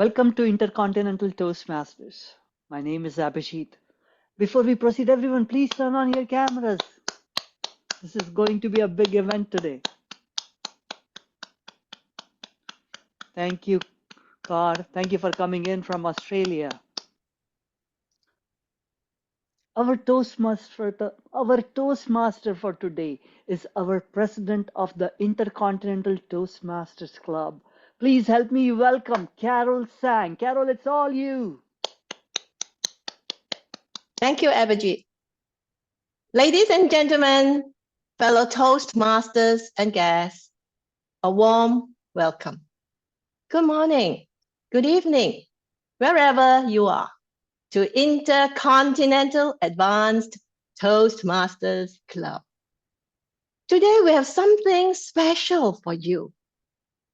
Welcome to Intercontinental Toastmasters. My name is Abhijit. Before we proceed, everyone, please turn on your cameras. This is going to be a big event today. Thank you, Car. Thank you for coming in from Australia. Our Toastmaster for today is our president of the Intercontinental Toastmasters Club. Please help me welcome Carol Sang. Carol, it's all you. Thank you, Abhijit. Ladies and gentlemen, fellow Toastmasters and guests, a warm welcome. Good morning, good evening, wherever you are, to Intercontinental Advanced Toastmasters Club. Today we have something special for you.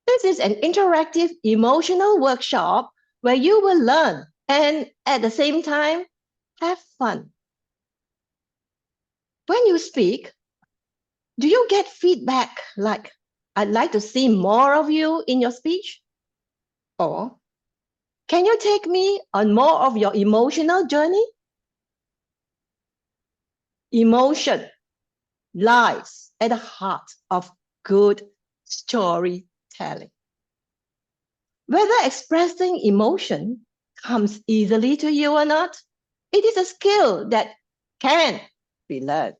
This is an interactive emotional workshop where you will learn and at the same time have fun. When you speak, do you get feedback like, I'd like to see more of you in your speech? Or, can you take me on more of your emotional journey? Emotion lies at the heart of good storytelling. Whether expressing emotion comes easily to you or not, it is a skill that can be learned.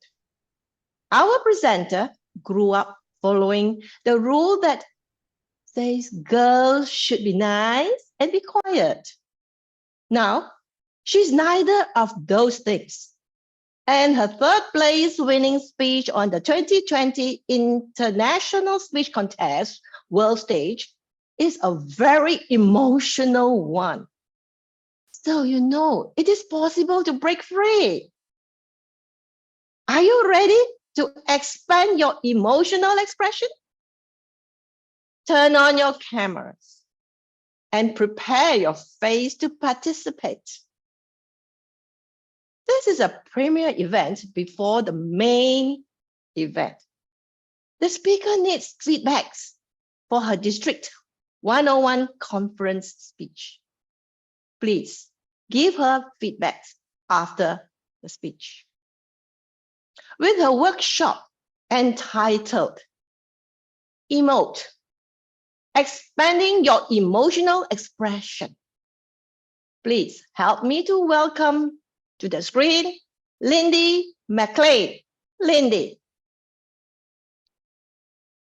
Our presenter grew up following the rule that says girls should be nice and be quiet. Now, she's neither of those things. And her third place winning speech on the 2020 International Speech Contest world stage is a very emotional one. So you know it is possible to break free. Are you ready to expand your emotional expression? Turn on your cameras and prepare your face to participate. This is a premier event before the main event. The speaker needs feedbacks for her District 101 conference speech. Please give her feedbacks after the speech. With her workshop entitled Emote, Expanding Your Emotional Expression, please help me to welcome to the screen Lindy McLean. Lindy.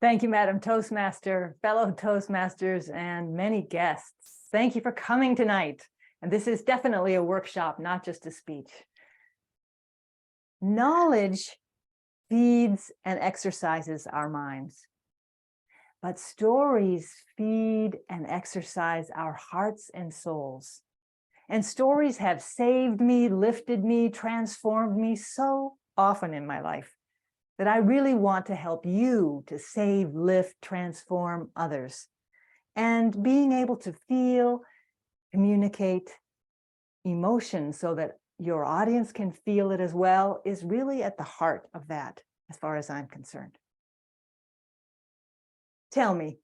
Thank you, Madam Toastmaster, fellow Toastmasters, and many guests. Thank you for coming tonight. And this is definitely a workshop, not just a speech. Knowledge feeds and exercises our minds, but stories feed and exercise our hearts and souls. And stories have saved me, lifted me, transformed me so often in my life that I really want to help you to save, lift, transform others. And being able to feel, communicate emotion so that your audience can feel it as well is really at the heart of that, as far as I'm concerned. Tell me,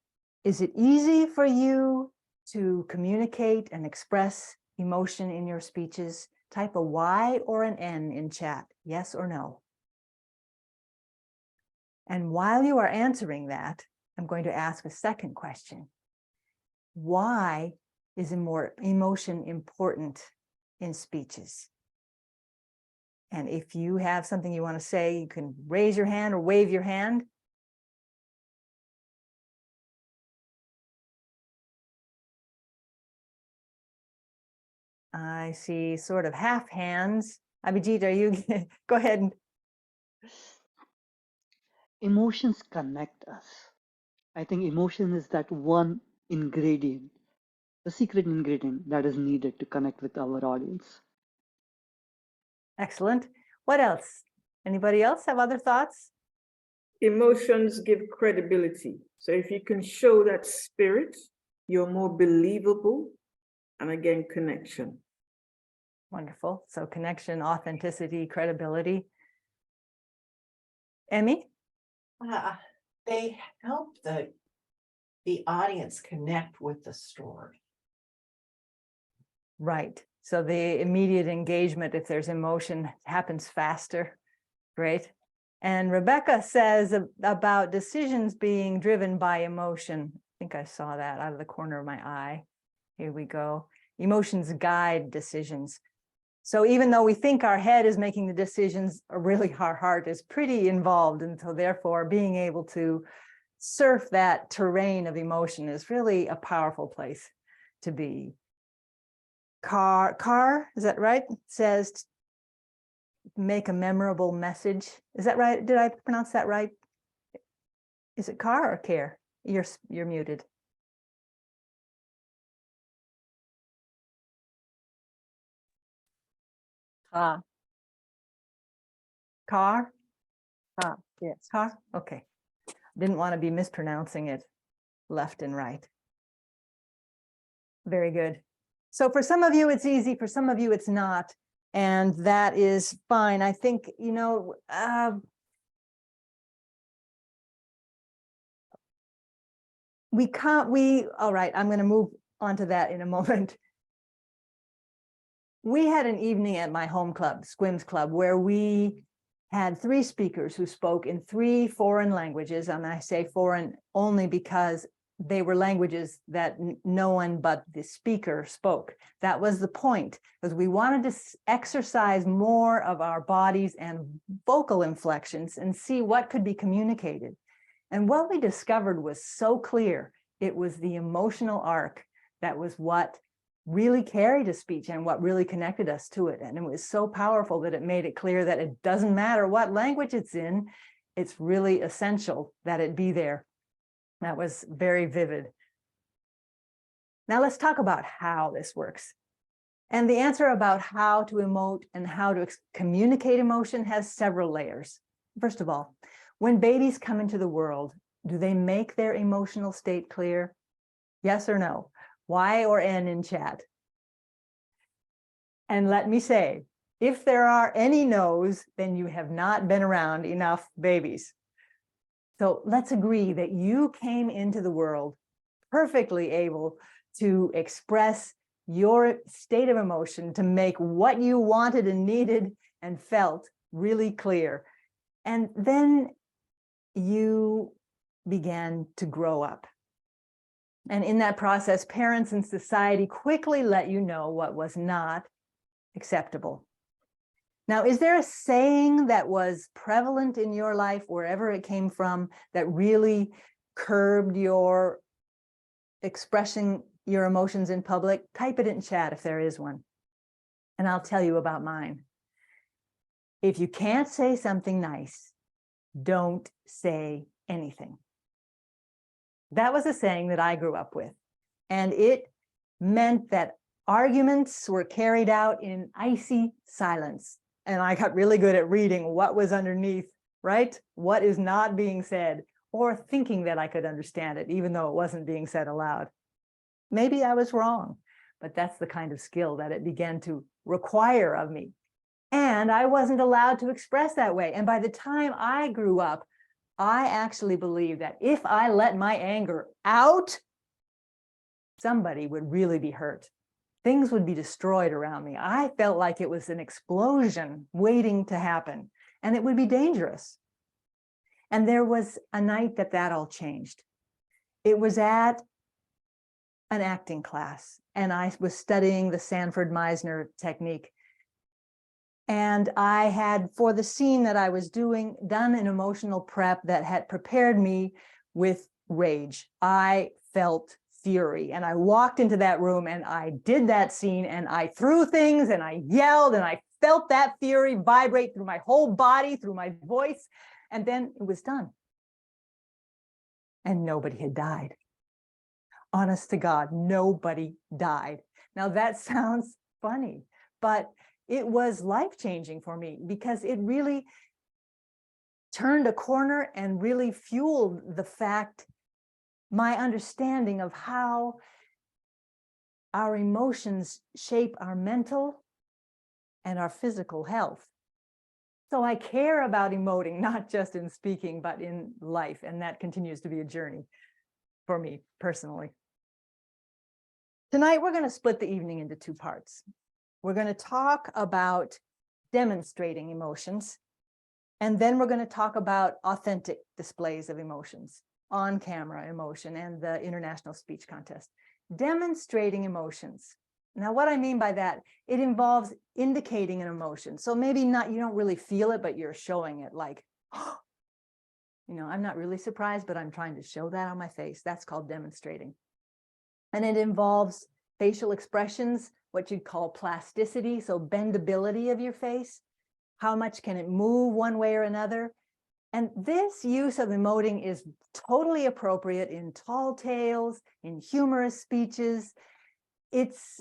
is it easy for you to communicate and express emotion in your speeches? Type a Y or an N in chat, yes or no. And while you are answering that, I'm going to ask a second question. Why is emotion important in speeches? And if you have something you want to say, you can raise your hand or wave your hand. I see sort of half hands. Abhijit, are you? Go ahead. Emotions connect us. I think emotion is that one ingredient, the secret ingredient that is needed to connect with our audience. Excellent. What else? Anybody else have other thoughts? Emotions give credibility. So if you can show that spirit, you're more believable. And again, connection. Wonderful. So connection, authenticity, credibility. Emmy? They help the audience connect with the story. Right. So the immediate engagement, if there's emotion, happens faster. Great. And Rebecca says about decisions being driven by emotion. I think I saw that out of the corner of my eye. Here we go. Emotions guide decisions. So even though we think our head is making the decisions, really our heart is pretty involved. And so therefore being able to surf that terrain of emotion is really a powerful place to be. Carr, is that right? It says make a memorable message. Is that right? Did I pronounce that right? Is it Carr or Care? You're muted. Carr. Carr? Yes. Carr? Okay. Didn't want to be mispronouncing it left and right. Very good. So for some of you, it's easy. For some of you, it's not. And that is fine. I think, you know, all right, I'm going to move on to that in a moment. We had an evening at my home club, Squims Club, where we had 3 speakers who spoke in 3 foreign languages. And I say foreign only because they were languages that no one but the speaker spoke. That was the point, because we wanted to exercise more of our bodies and vocal inflections and see what could be communicated. And what we discovered was so clear. It was the emotional arc that was what really carried a speech and what really connected us to it. And it was so powerful that it made it clear that it doesn't matter what language it's in, it's really essential that it be there. That was very vivid. Now let's talk about how this works. And the answer about how to emote and how to communicate emotion has several layers. First of all, when babies come into the world, do they make their emotional state clear? Yes or no? Y or N in chat? And let me say, if there are any no's, then you have not been around enough babies. So let's agree that you came into the world perfectly able to express your state of emotion, to make what you wanted and needed and felt really clear. And then you began to grow up. And in that process, parents and society quickly let you know what was not acceptable. Now, is there a saying that was prevalent in your life, wherever it came from, that really curbed your expressing your emotions in public? Type it in chat if there is one, and I'll tell you about mine. If you can't say something nice, don't say anything. That was a saying that I grew up with, and it meant that arguments were carried out in icy silence. And I got really good at reading what was underneath, right? What is not being said, or thinking that I could understand it, even though it wasn't being said aloud. Maybe I was wrong, but that's the kind of skill that it began to require of me. And I wasn't allowed to express that way. And by the time I grew up, I actually believed that if I let my anger out, somebody would really be hurt. Things would be destroyed around me. I felt like it was an explosion waiting to happen, and it would be dangerous. And there was a night that all changed. It was at an acting class, and I was studying the Sanford Meisner technique. And I had, for the scene that I was doing, done an emotional prep that had prepared me with rage. I felt fury, and I walked into that room and I did that scene, and I threw things and I yelled, and I felt that fury vibrate through my whole body, through my voice, and then it was done. And nobody had died. Honest to God, nobody died. Now that sounds funny, but it was life-changing for me, because it really turned a corner and really fueled my understanding of how our emotions shape our mental and our physical health. So I care about emoting, not just in speaking, but in life. And that continues to be a journey for me personally. Tonight, we're going to split the evening into two parts. We're going to talk about demonstrating emotions, and then we're going to talk about authentic displays of emotions, on-camera emotion, and the International Speech Contest. Demonstrating emotions. Now, what I mean by that, it involves indicating an emotion. So maybe not, you don't really feel it, but you're showing it like, you know, I'm not really surprised, but I'm trying to show that on my face. That's called demonstrating. And it involves facial expressions, what you'd call plasticity, so bendability of your face. How much can it move one way or another? And this use of emoting is totally appropriate in tall tales, in humorous speeches. It's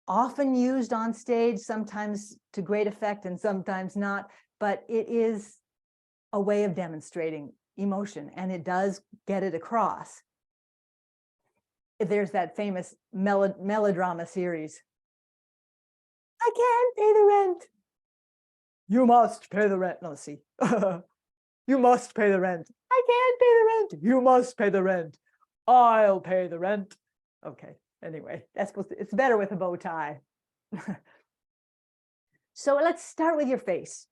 often used on stage, sometimes to great effect and sometimes not, but it is a way of demonstrating emotion, and it does get it across. There's that famous melodrama series. I can't pay the rent. You must pay the rent. No, let's see. You must pay the rent. I can't pay the rent. You must pay the rent. I'll pay the rent. Okay, anyway, that's supposed to, it's better with a bow tie. So let's start with your face.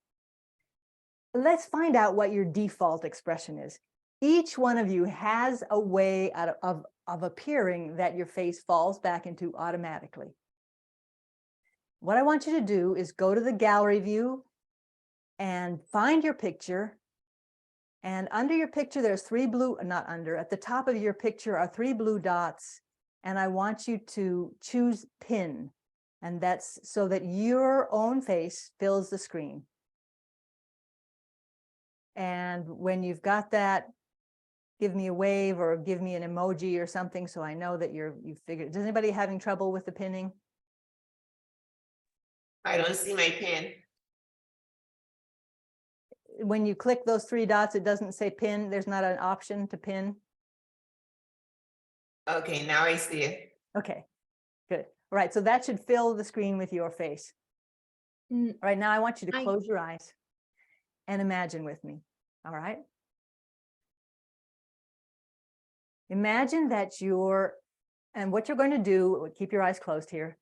Let's find out what your default expression is. Each one of you has a way of appearing that your face falls back into automatically. What I want you to do is go to the gallery view and find your picture. And under your picture, there's three blue, not under, at the top of your picture are three blue dots. And I want you to choose pin. And that's so that your own face fills the screen. And when you've got that, give me a wave or give me an emoji or something so I know that you figured. Is anybody having trouble with the pinning? I don't see my pin. When you click those three dots, it doesn't say pin. There's not an option to pin. Okay, now I see it. Okay, good. All right, so that should fill the screen with your face. All right, now I want you to close your eyes and imagine with me. All right. Imagine that and what you're going to do, keep your eyes closed here.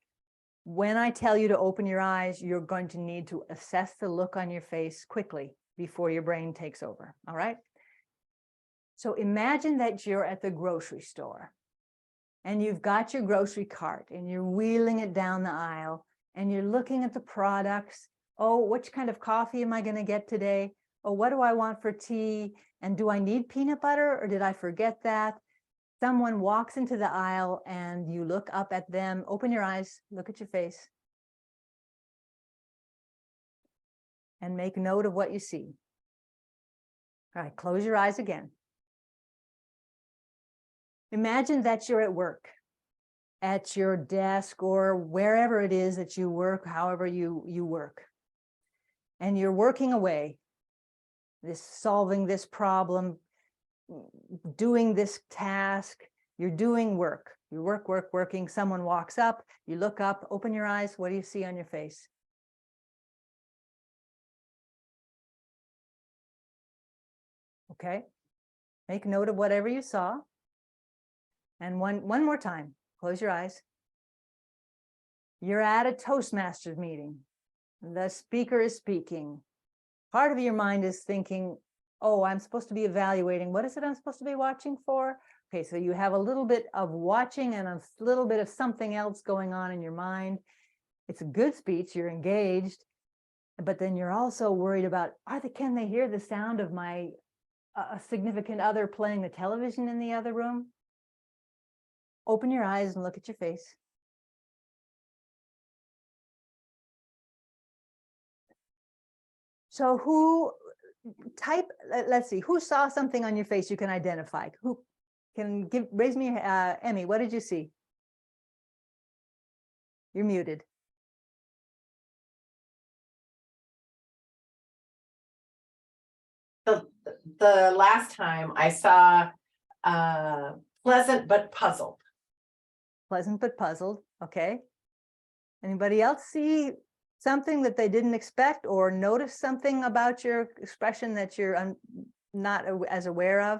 When I tell you to open your eyes, you're going to need to assess the look on your face quickly before your brain takes over. All right. So imagine that you're at the grocery store and you've got your grocery cart and you're wheeling it down the aisle and you're looking at the products. Oh, which kind of coffee am I going to get today? Oh, what do I want for tea? And do I need peanut butter or did I forget that? Someone walks into the aisle and you look up at them, open your eyes, look at your face, and make note of what you see. All right, close your eyes again. Imagine that you're at work, at your desk or wherever it is that you work, however you work. And you're working away, solving this problem, doing this task, you're doing work. You working. Someone walks up, you look up, open your eyes. What do you see on your face? Okay. Make note of whatever you saw. And one more time, close your eyes. You're at a Toastmasters meeting. The speaker is speaking. Part of your mind is thinking, oh, I'm supposed to be evaluating. What is it I'm supposed to be watching for? Okay, so you have a little bit of watching and a little bit of something else going on in your mind. It's a good speech, you're engaged, but then you're also worried about, can they hear the sound of my significant other playing the television in the other room? Open your eyes and look at your face. So let's see, who saw something on your face you can identify? Who can raise me, Emmy, what did you see? You're muted. The last time I saw pleasant but puzzled. Pleasant but puzzled, okay. Anybody else see something that they didn't expect or notice something about your expression that you're not as aware of?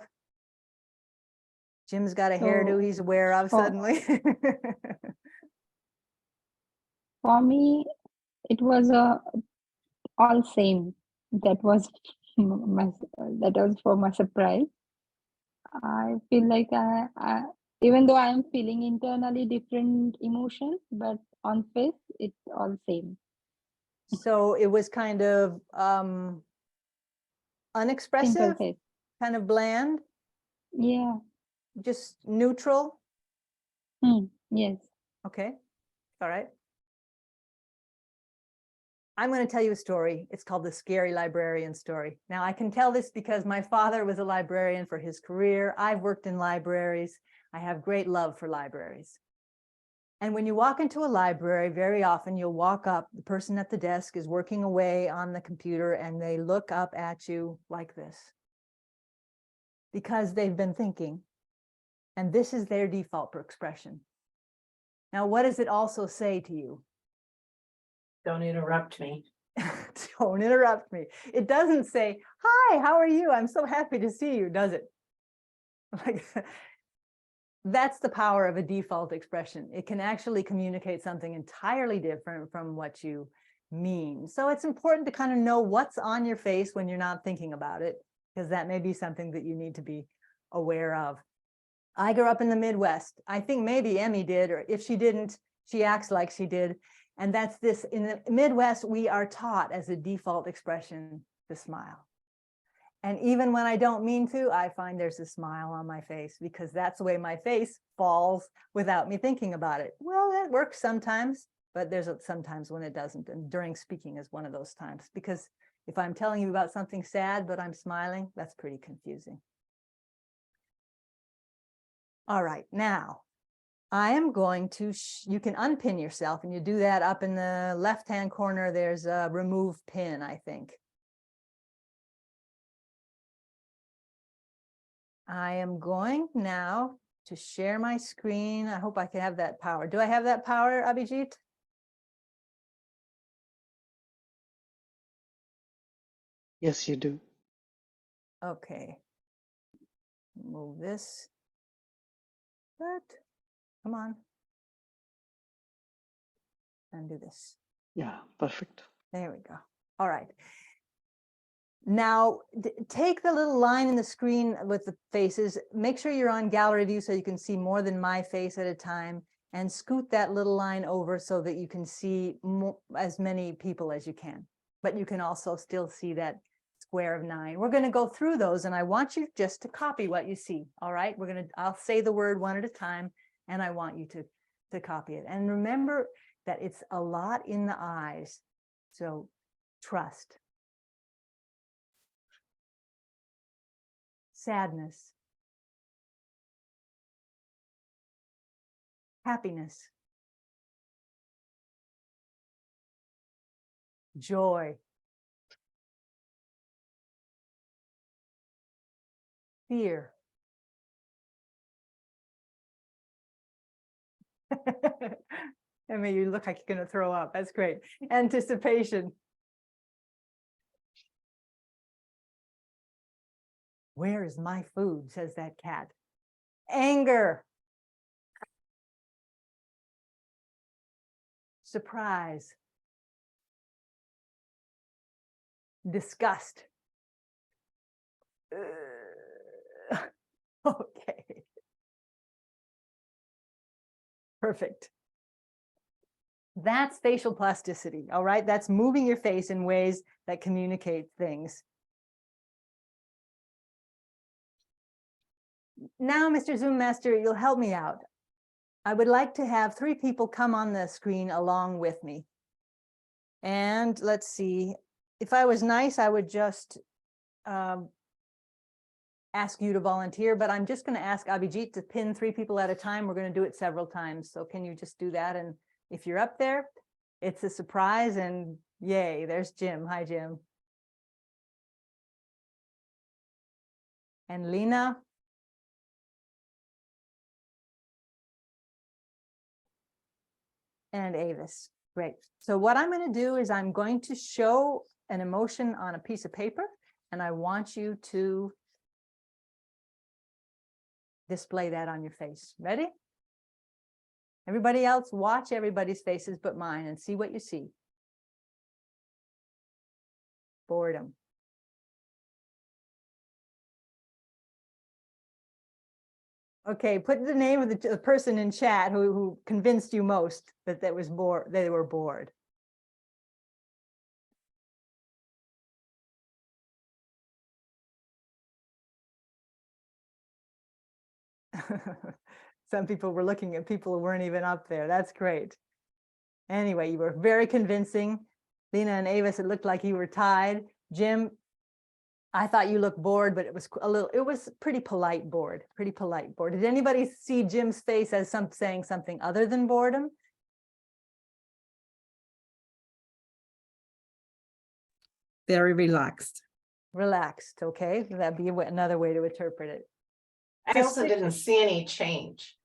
Jim's got a hairdo he's aware of suddenly. For me, it was all same. That was my, that was for my surprise. I feel like even though I am feeling internally different emotions, but on face it's all same. So it was kind of Simple unexpressive, face. kind of bland, Yeah. just neutral. Yes. Okay. All right. I'm going to tell you a story. It's called The Scary Librarian Story. Now, I can tell this because my father was a librarian for his career. I've worked in libraries. I have great love for libraries. And when you walk into a library, very often you'll walk up, the person at the desk is working away on the computer, and they look up at you like this because they've been thinking, and this is their default expression. Now, what does it also say to you? Don't interrupt me. Don't interrupt me. It doesn't say, hi, how are you? I'm so happy to see you, does it? Like, that's the power of a default expression. It can actually communicate something entirely different from what you mean. So it's important to kind of know what's on your face when you're not thinking about it, because that may be something that you need to be aware of. I grew up in the Midwest. I think maybe Emmy did, or if she didn't, she acts like she did. And that's this, in the Midwest, we are taught as a default expression to smile. And even when I don't mean to, I find there's a smile on my face because that's the way my face falls without me thinking about it. Well, that works sometimes, but there's sometimes when it doesn't. And during speaking is one of those times, because if I'm telling you about something sad, but I'm smiling, that's pretty confusing. All right, now I am going to, you can unpin yourself, and you do that up in the left-hand corner. There's a remove pin, I think. I am going now to share my screen. I hope I can have that power. Do I have that power, Abhijit? Yes, you do. Okay. Move this. But come on. And do this. Yeah, perfect. There we go. All right. Now, take the little line in the screen with the faces. Make sure you're on gallery view so you can see more than my face at a time, and scoot that little line over so that you can see as many people as you can. But you can also still see that square of 9. We're going to go through those, and I want you just to copy what you see. All right, I'll say the word one at a time, and I want you to copy it. And remember that it's a lot in the eyes. So trust. Sadness, happiness, joy, fear. I mean, you look like you're going to throw up. That's great. Anticipation. Where is my food? Says that cat. Anger. Surprise. Disgust. Okay. Perfect. That's facial plasticity. All right. That's moving your face in ways that communicate things. Now, Mr. Zoom Master, you'll help me out. I would like to have 3 people come on the screen along with me. And let's see, if I was nice, I would just ask you to volunteer, but I'm just going to ask Abhijit to pin 3 people at a time. We're going to do it several times. So can you just do that? And if you're up there, it's a surprise, and yay, there's Jim. Hi, Jim. And Lena. And Avis. Great. So what I'm going to do is I'm going to show an emotion on a piece of paper, and I want you to display that on your face. Ready? Everybody else, watch everybody's faces but mine and see what you see. Boredom. Okay, put the name of the person in chat who convinced you most that they were bored. Some people were looking at people who weren't even up there. That's great. Anyway, you were very convincing. Lena and Avis, it looked like you were tied. Jim, I thought you looked bored, but it was pretty polite bored, pretty polite bored. Did anybody see Jim's face as saying something other than boredom? Very relaxed. Relaxed, okay. That'd be another way to interpret it. I also didn't see any change.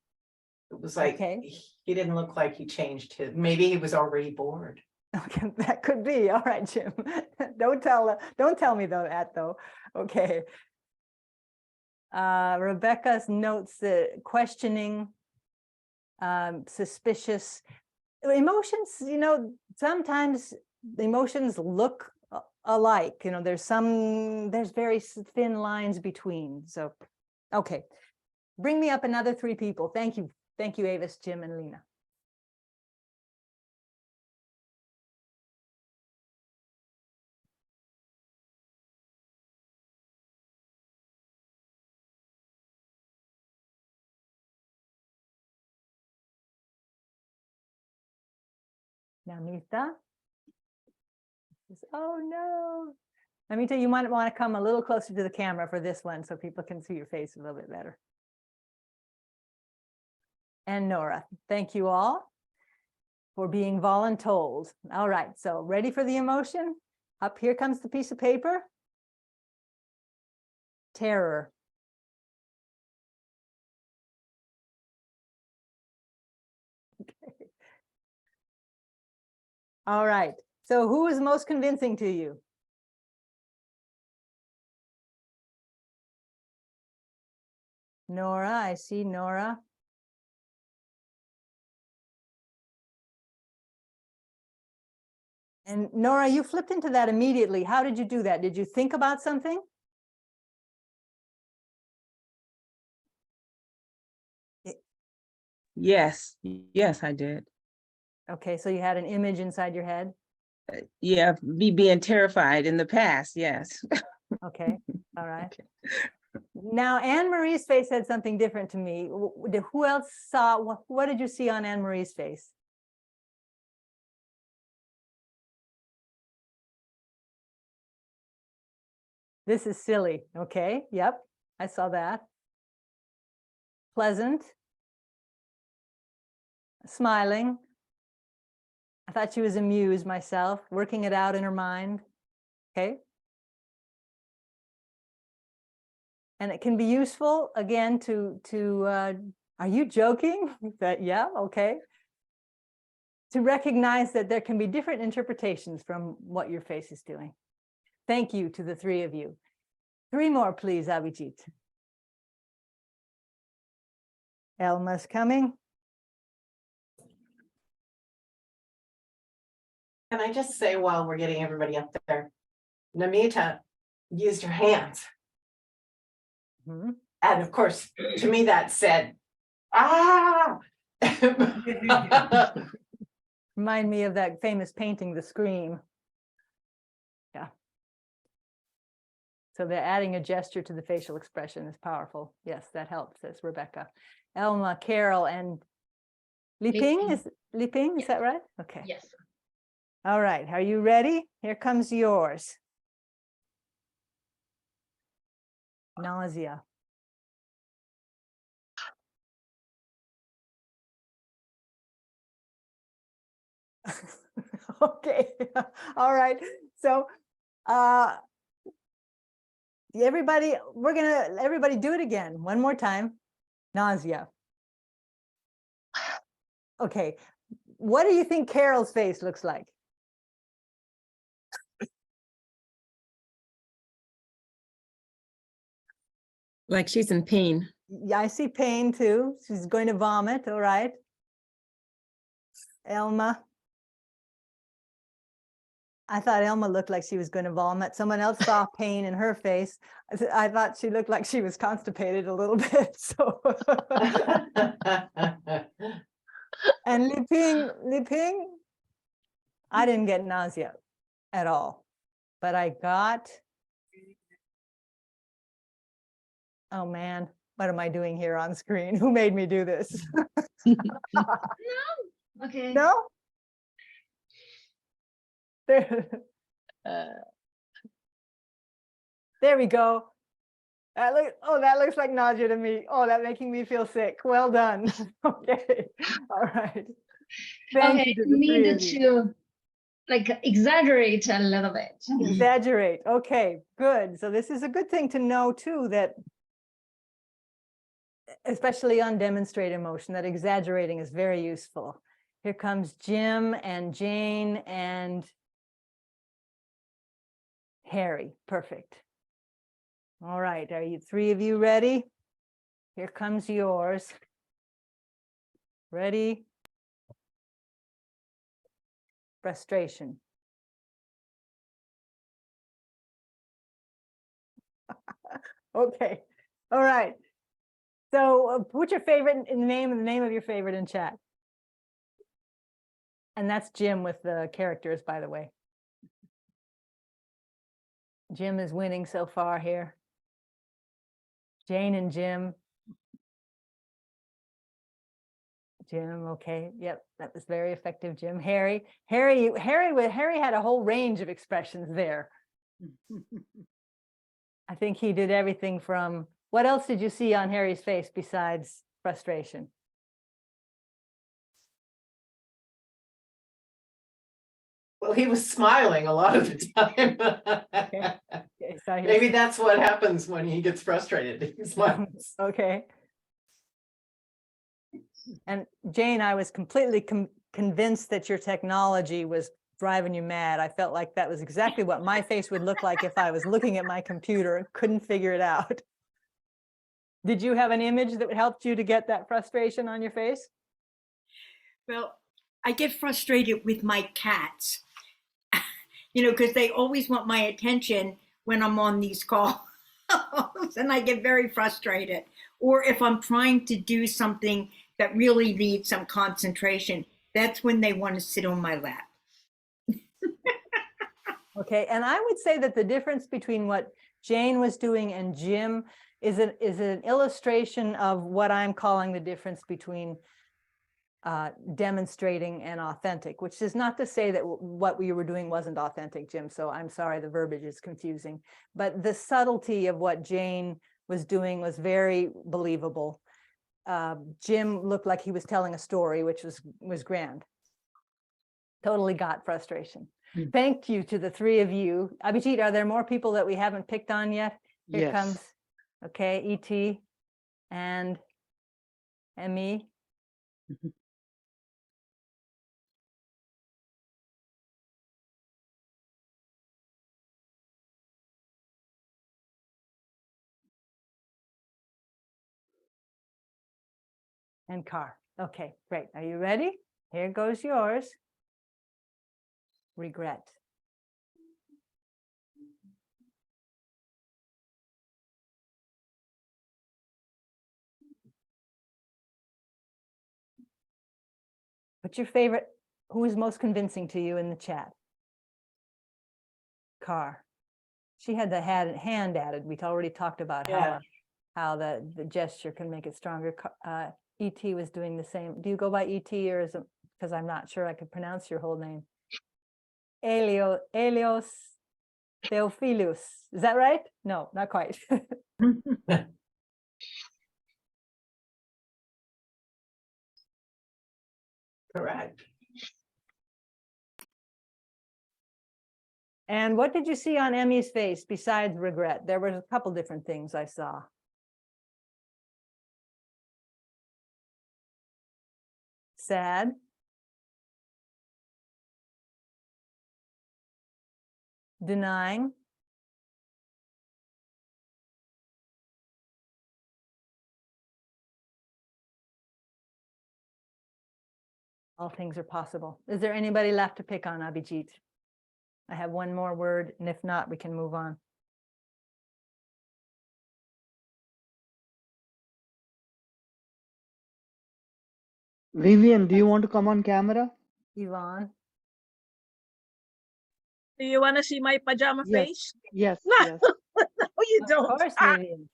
It was like, Okay. he didn't look like he changed maybe he was already bored. Okay, that could be. All right, Jim. Don't tell me though. Okay. Rebecca notes that questioning, suspicious emotions, sometimes the emotions look alike, there's very thin lines between. So, okay. Bring me up another 3 people. Thank you. Thank you, Avis, Jim, and Lena. Namita. Oh no. Namita, you might want to come a little closer to the camera for this one so people can see your face a little bit better. And Nora, thank you all for being voluntold. All right, so ready for the emotion? Up here comes the piece of paper. Terror. Okay. All right, so who is most convincing to you? Nora, I see Nora. And Nora, you flipped into that immediately. How did you do that? Did you think about something? Yes, yes, I did. Okay, so you had an image inside your head. Yeah, me being terrified in the past, yes. Okay, all right. Okay. Now, Anne Marie's face said something different to me. Who else saw, what did you see on Anne Marie's face? This is silly. Okay, yep, I saw that. Pleasant. Smiling. I thought she was amused myself, working it out in her mind. Okay. And it can be useful again are you joking? That, yeah, okay. To recognize that there can be different interpretations from what your face is doing. Thank you to the 3 of you. 3 more, please, Abhijit. Elma's coming. Can I just say while we're getting everybody up there, Namita used her hands. Mm-hmm. And of course, to me that said, ah. Remind me of that famous painting, The Scream. Yeah. So they're adding a gesture to the facial expression is powerful. Yes, that helps, says Rebecca. Elma, Carol, and Liping, is that right? Okay. Yes. All right, are you ready? Here comes yours. Nausea. Okay, all right. So everybody do it again one more time. Nausea. Okay, what do you think Carol's face looks like? Like she's in pain. Yeah, I see pain too. She's going to vomit. All right. Elma. I thought Elma looked like she was going to vomit. Someone else saw pain in her face. I thought she looked like she was constipated a little bit. So, and Li Ping, I didn't get nausea at all, but I got, oh man, what am I doing here on screen? Who made me do this? Okay. No? There, there we go. That looks like nausea to me. Oh, that's making me feel sick. Well done. Okay. All right. Thank Okay, you to the three need of you. to like exaggerate a little bit. Exaggerate. Okay, good. So this is a good thing to know too, that especially on demonstrate emotion, that exaggerating is very useful. Here comes Jim and Jane and Harry. Perfect. All right, are you three of you ready? Here comes yours. Ready? Frustration. Okay. All right. So put your favorite in the name of your favorite in chat. And that's Jim with the characters, by the way. Jim is winning so far here. Jane and Jim. Jim, okay. Yep, that was very effective, Jim. Harry had a whole range of expressions there. I think he did everything from, what else did you see on Harry's face besides frustration? Well, he was smiling a lot of the time. Okay, so Maybe that's what happens when he gets frustrated. He smiles. okay. And Jane, I was completely convinced that your technology was driving you mad. I felt like that was exactly what my face would look like if I was looking at my computer and couldn't figure it out. Did you have an image that helped you to get that frustration on your face? Well, I get frustrated with my cats, because they always want my attention when I'm on these calls. And I get very frustrated. Or if I'm trying to do something that really needs some concentration, that's when they want to sit on my lap. Okay, and I would say that the difference between what Jane was doing and Jim is an illustration of what I'm calling the difference between demonstrating and authentic, which is not to say that what we were doing wasn't authentic, Jim. So I'm sorry, the verbiage is confusing, but the subtlety of what Jane was doing was very believable. Jim looked like he was telling a story, which was grand. Totally got frustration. Thank you to the three of you. Abhijit, are there more people that we haven't picked on yet? Here Yes. comes, okay, E.T. and M.E. and Car. Okay, great. Are you ready? Here goes yours. Regret. What's your favorite? Who is most convincing to you in the chat? Car. She had the hand added. We already talked about how the gesture can make it stronger. E.T. was doing the same. Do you go by E.T. or is it, because I'm not sure I could pronounce your whole name? Elios Theophilus. Is that right? No, not quite. Correct. And what did you see on Emmy's face besides regret? There was a couple different things I saw. Sad. Denying. All things are possible. Is there anybody left to pick on, Abhijit? I have one more word, and if not, we can move on. Vivian, do you want to come on camera? Yvonne? Do you want to see my pajama Yes, face? yes, No, yes. no, you Of don't. course, Vivian.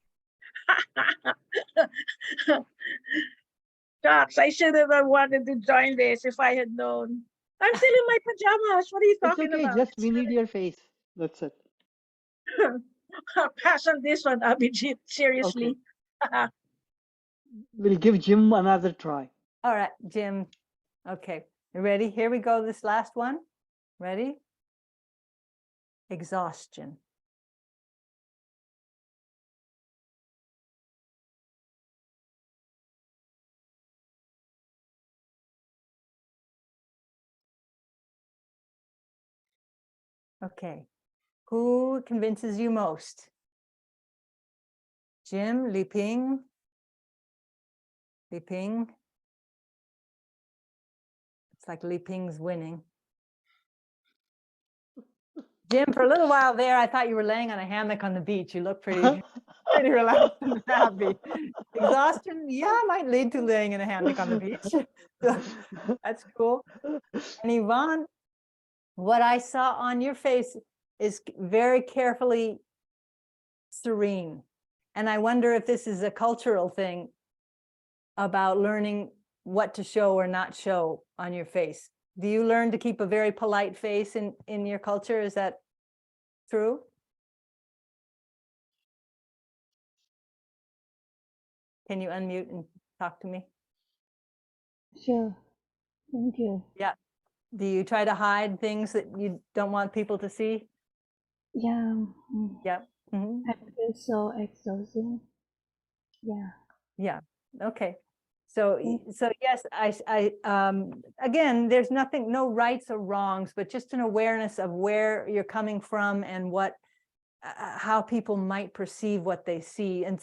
Shucks, I should have wanted to join this if I had known. I'm still in my pajamas. What are you It's talking okay, about? just we need your face. That's it. Pass on this one, Abhijit. Okay. Seriously. We'll give Jim another try. All right, Jim. Okay, you ready? Here we go. This last one. Ready? Exhaustion. Okay. Who convinces you most? Jim, Li Ping? Li Ping? It's like Li Ping's winning. Jim, for a little while there, I thought you were laying on a hammock on the beach. You look pretty relaxed and happy. Exhaustion, yeah, might lead to laying in a hammock on the beach. That's cool. And Yvonne, what I saw on your face is very carefully serene. And I wonder if this is a cultural thing about learning what to show or not show on your face. Do you learn to keep a very polite face in your culture? Is that true? Can you unmute and talk to me? Sure. Thank you. Yeah. Do you try to hide things that you don't want people to see? Yeah. Yeah. Mhm. I feel so exhausting. Yeah. Yeah. Okay. So yes, again, there's nothing, no rights or wrongs, but just an awareness of where you're coming from and what, how people might perceive what they see. And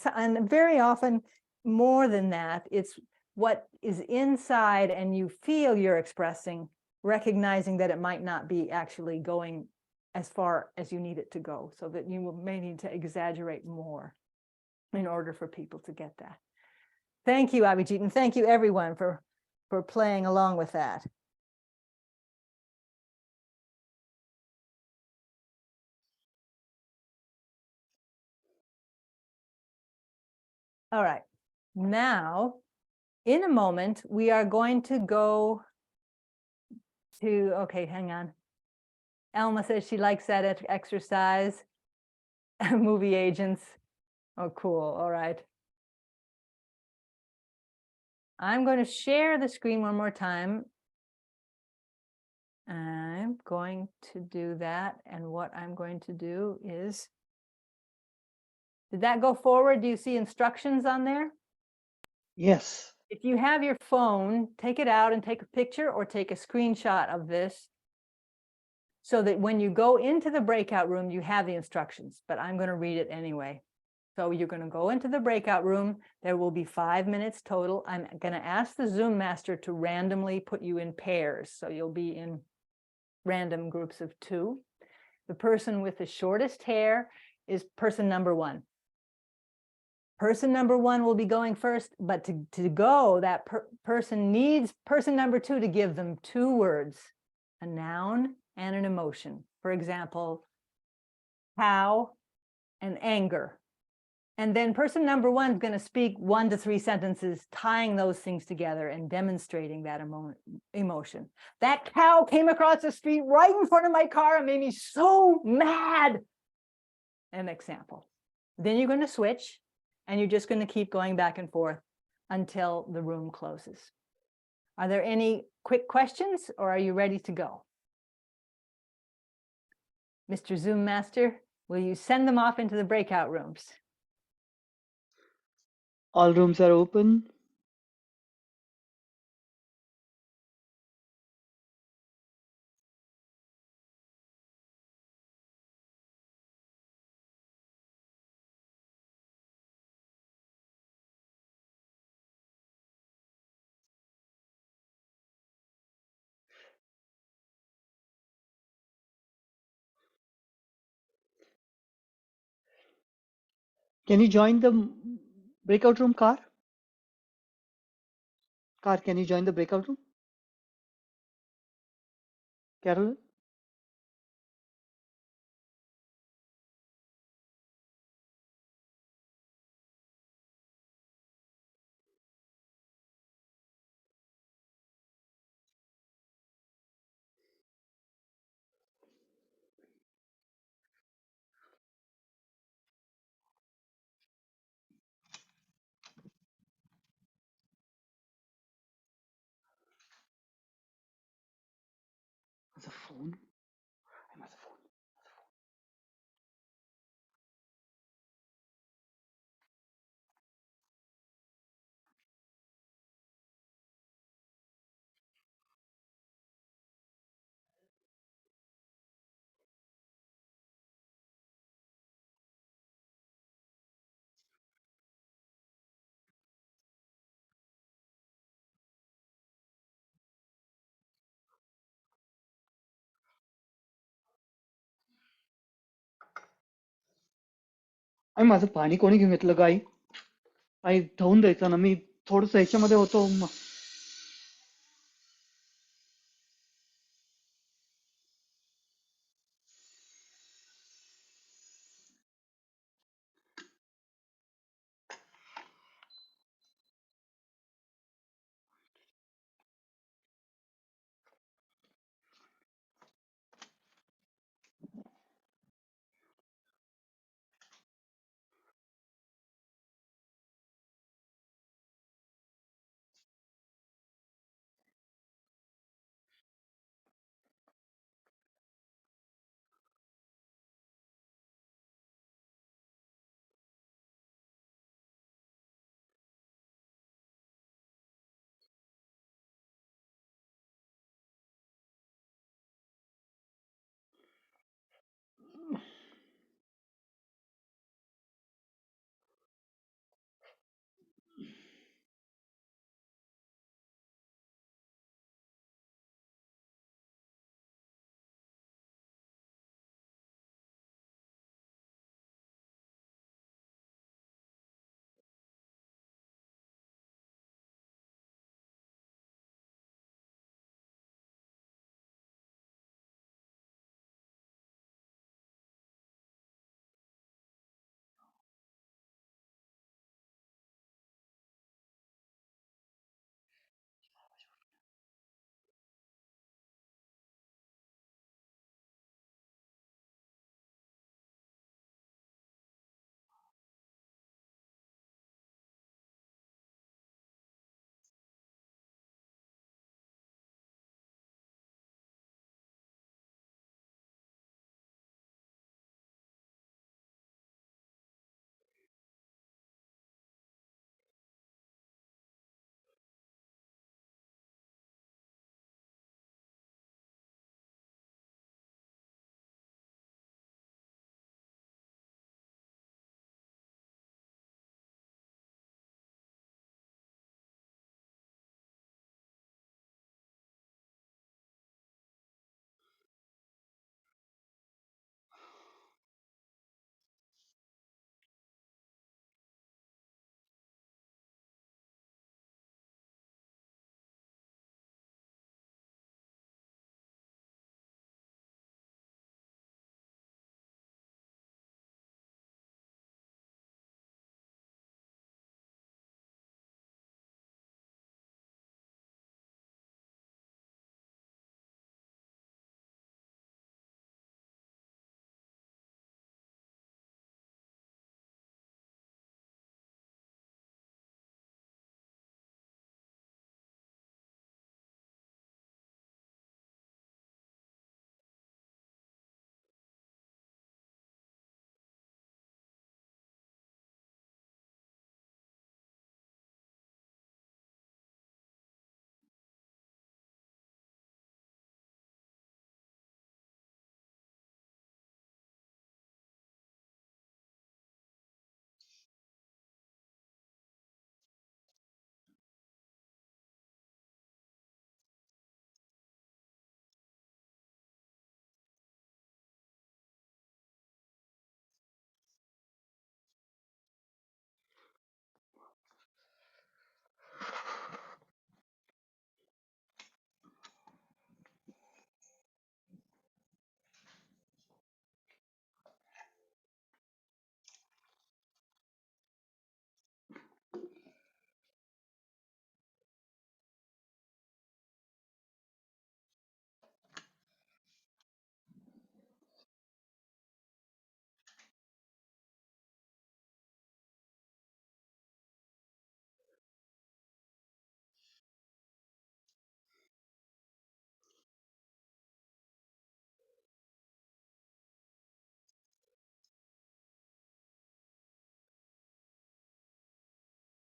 very often more than that, it's what is inside and you feel you're expressing, recognizing that it might not be actually going as far as you need it to go, so that you may need to exaggerate more in order for people to get that. Thank you, Abhijit, and thank you everyone for playing along with that. All right, now, in a moment, we are going to go to, okay, hang on. Elma says she likes that exercise. Movie agents. Oh, cool. All right. I'm going to share the screen one more time. I'm going to do that. And what I'm going to do is, did that go forward? Do you see instructions on there? Yes. If you have your phone, take it out and take a picture or take a screenshot of this so that when you go into the breakout room, you have the instructions, but I'm going to read it anyway. So you're going to go into the breakout room. There will be 5 minutes total. I'm going to ask the Zoom master to randomly put you in pairs. So you'll be in random groups of 2. The person with the shortest hair is person number 1. Person number 1 will be going first, but to go, that person needs person number 2 to give them 2 words, a noun and an emotion. For example, cow and anger. And then person number 1 is going to speak 1 to 3 sentences, tying those things together and demonstrating that emotion. That cow came across the street right in front of my car and made me so mad. An example. Then you're going to switch and you're just going to keep going back and forth until the room closes. Are there any quick questions or are you ready to go? Mr. Zoom Master, will you send them off into the breakout rooms? All rooms are open. Can you join the breakout room, Car? Car, can you join the breakout room? Carolyn? There's a phone. I must have phone. आई माझं पाणी कोणी घेऊन घेतलं गाई आई धावून द्यायचं ना मी थोडस ह्याच्यामध्ये होतो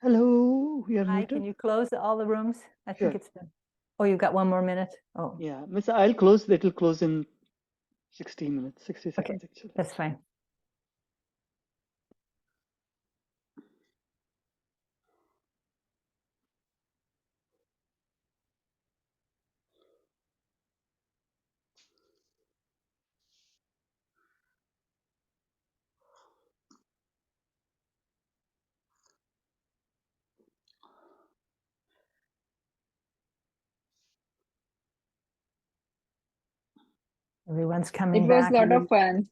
Hello, we are Hi, can muted. you close all the rooms? I think Sure. it's done. Oh, you've got one more minute? Oh, Yeah, Miss, I'll close. It'll close in 60 minutes, 60 okay, seconds actually. that's fine. Everyone's It coming was back. a lot of fun.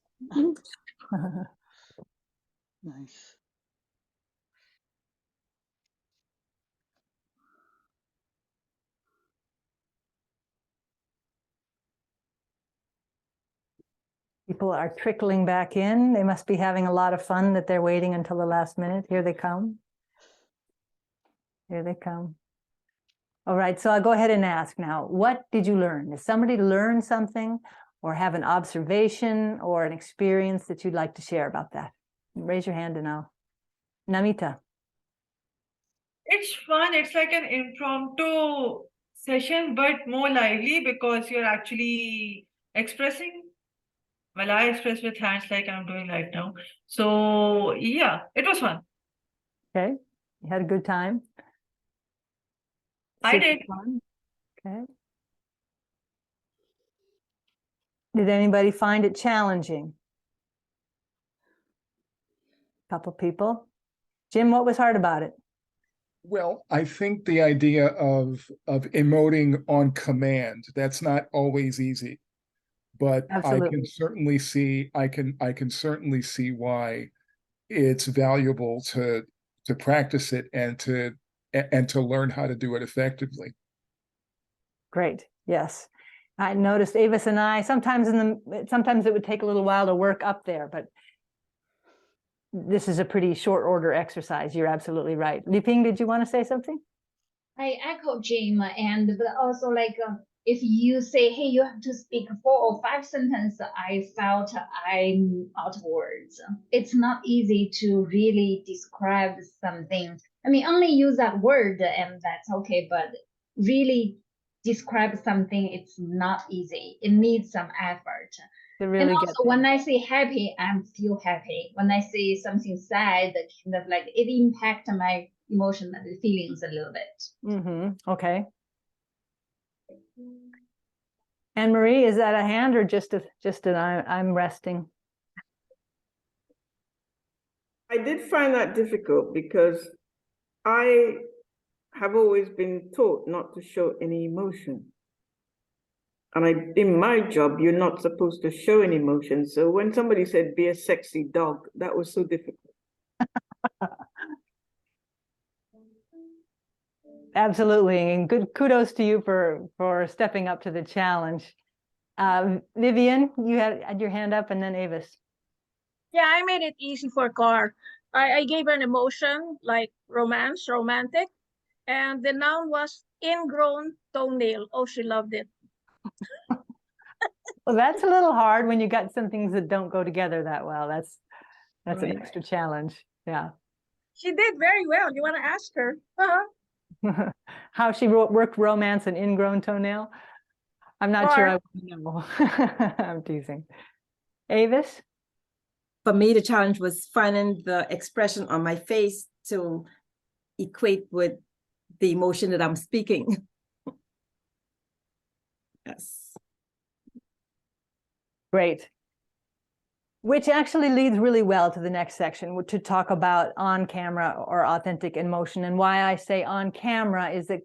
Nice. People are trickling back in. They must be having a lot of fun that they're waiting until the last minute. Here they come. Here they come. All right, so I'll go ahead and ask now, what did you learn? Did somebody learn something or have an observation or an experience that you'd like to share about that? Raise your hand and I'll. Namita. It's fun. It's like an impromptu session, but more lively because you're actually expressing. Well, I express with hands like I'm doing right now. So yeah, it was fun. Okay, you had a good time? I Super did. fun. Okay. Did anybody find it challenging? Couple people. Jim, what was hard about it? Well, I think the idea of emoting on command, that's not always easy. But I can certainly see I can certainly see why it's valuable to practice it and to learn how to do it effectively. Great. Yes. I noticed Avis and I sometimes it would take a little while to work up there, but this is a pretty short order exercise. You're absolutely right. Liping, did you want to say something? I echo Jim, and but also like if you say, hey, you have to speak 4 or 5 sentences, I felt I'm out of words. It's not easy to really describe something. I mean, only use that word and that's okay, but really describe something, it's not easy. It needs some effort. And also when I say happy, I'm feel happy. When I say something sad, that kind of like it impacts my emotion and the feelings a little bit. Mm-hmm. Okay. Anne Marie, is that a hand or just an I'm resting? I did find that difficult because I have always been taught not to show any emotion. And in my job, you're not supposed to show any emotion. So when somebody said, be a sexy dog, that was so difficult. Absolutely, and good kudos to you for stepping up to the challenge. Vivian, you had your hand up, and then Avis. Yeah, I made it easy for Car. I gave her an emotion like romance, romantic, and the noun was ingrown toenail. Oh, she loved it. Well, that's a little hard when you got some things that don't go together that well. That's an extra challenge. Yeah. She did very well. You want to ask her? How she worked romance and ingrown toenail? I'm not sure I want to know. I'm teasing. Avis? For me, the challenge was finding the expression on my face to equate with the emotion that I'm speaking. Yes. Great. Which actually leads really well to the next section, to talk about on camera or authentic emotion. And why I say on camera is that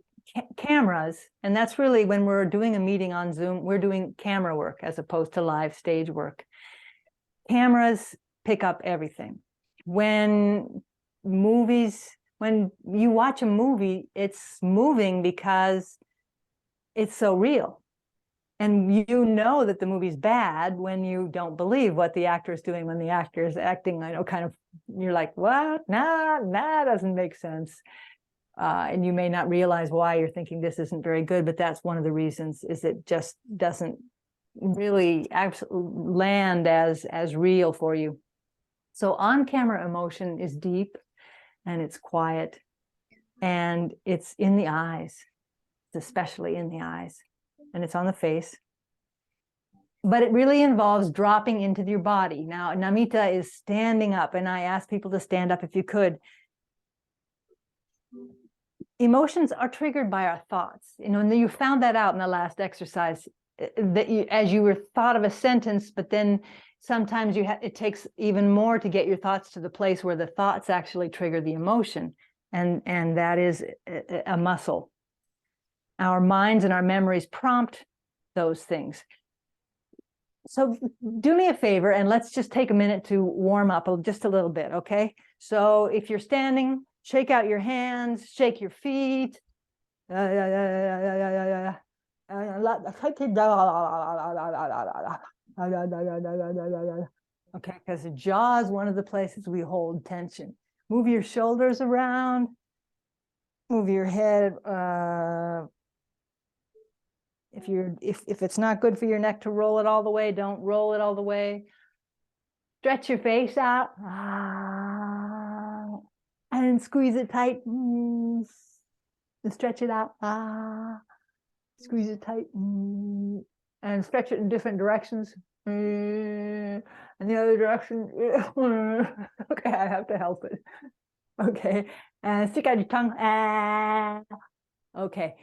cameras, and that's really when we're doing a meeting on Zoom, we're doing camera work as opposed to live stage work. Cameras pick up everything. When you watch a movie, it's moving because it's so real. And you know that the movie's bad when you don't believe what the actor is doing, when the actor is acting, kind of, you're like, what? Nah, that doesn't make sense. And you may not realize why you're thinking this isn't very good, but that's one of the reasons, is it just doesn't really land as real for you. So on-camera emotion is deep and it's quiet And it's in the eyes. It's especially in the eyes. And it's on the face. But it really involves dropping into your body. Now, Namita is standing up, and I ask people to stand up if you could. Emotions are triggered by our thoughts. You know, and you found that out in the last exercise, that you, as you were thought of a sentence, but then sometimes it takes even more to get your thoughts to the place where the thoughts actually trigger the emotion. And that is a muscle. Our minds and our memories prompt those things. So do me a favor and let's just take a minute to warm up just a little bit, okay? So if you're standing, shake out your hands, shake your feet. Okay, because the jaw is one of the places we hold tension. Move your shoulders around, move your head. If it's not good for your neck to roll it all the way, don't roll it all the way. Stretch your face out. And squeeze it tight. And stretch it out. Squeeze it tight. And stretch it in different directions. And the other direction. Okay, I have to help it. Okay. And stick out your tongue. Okay.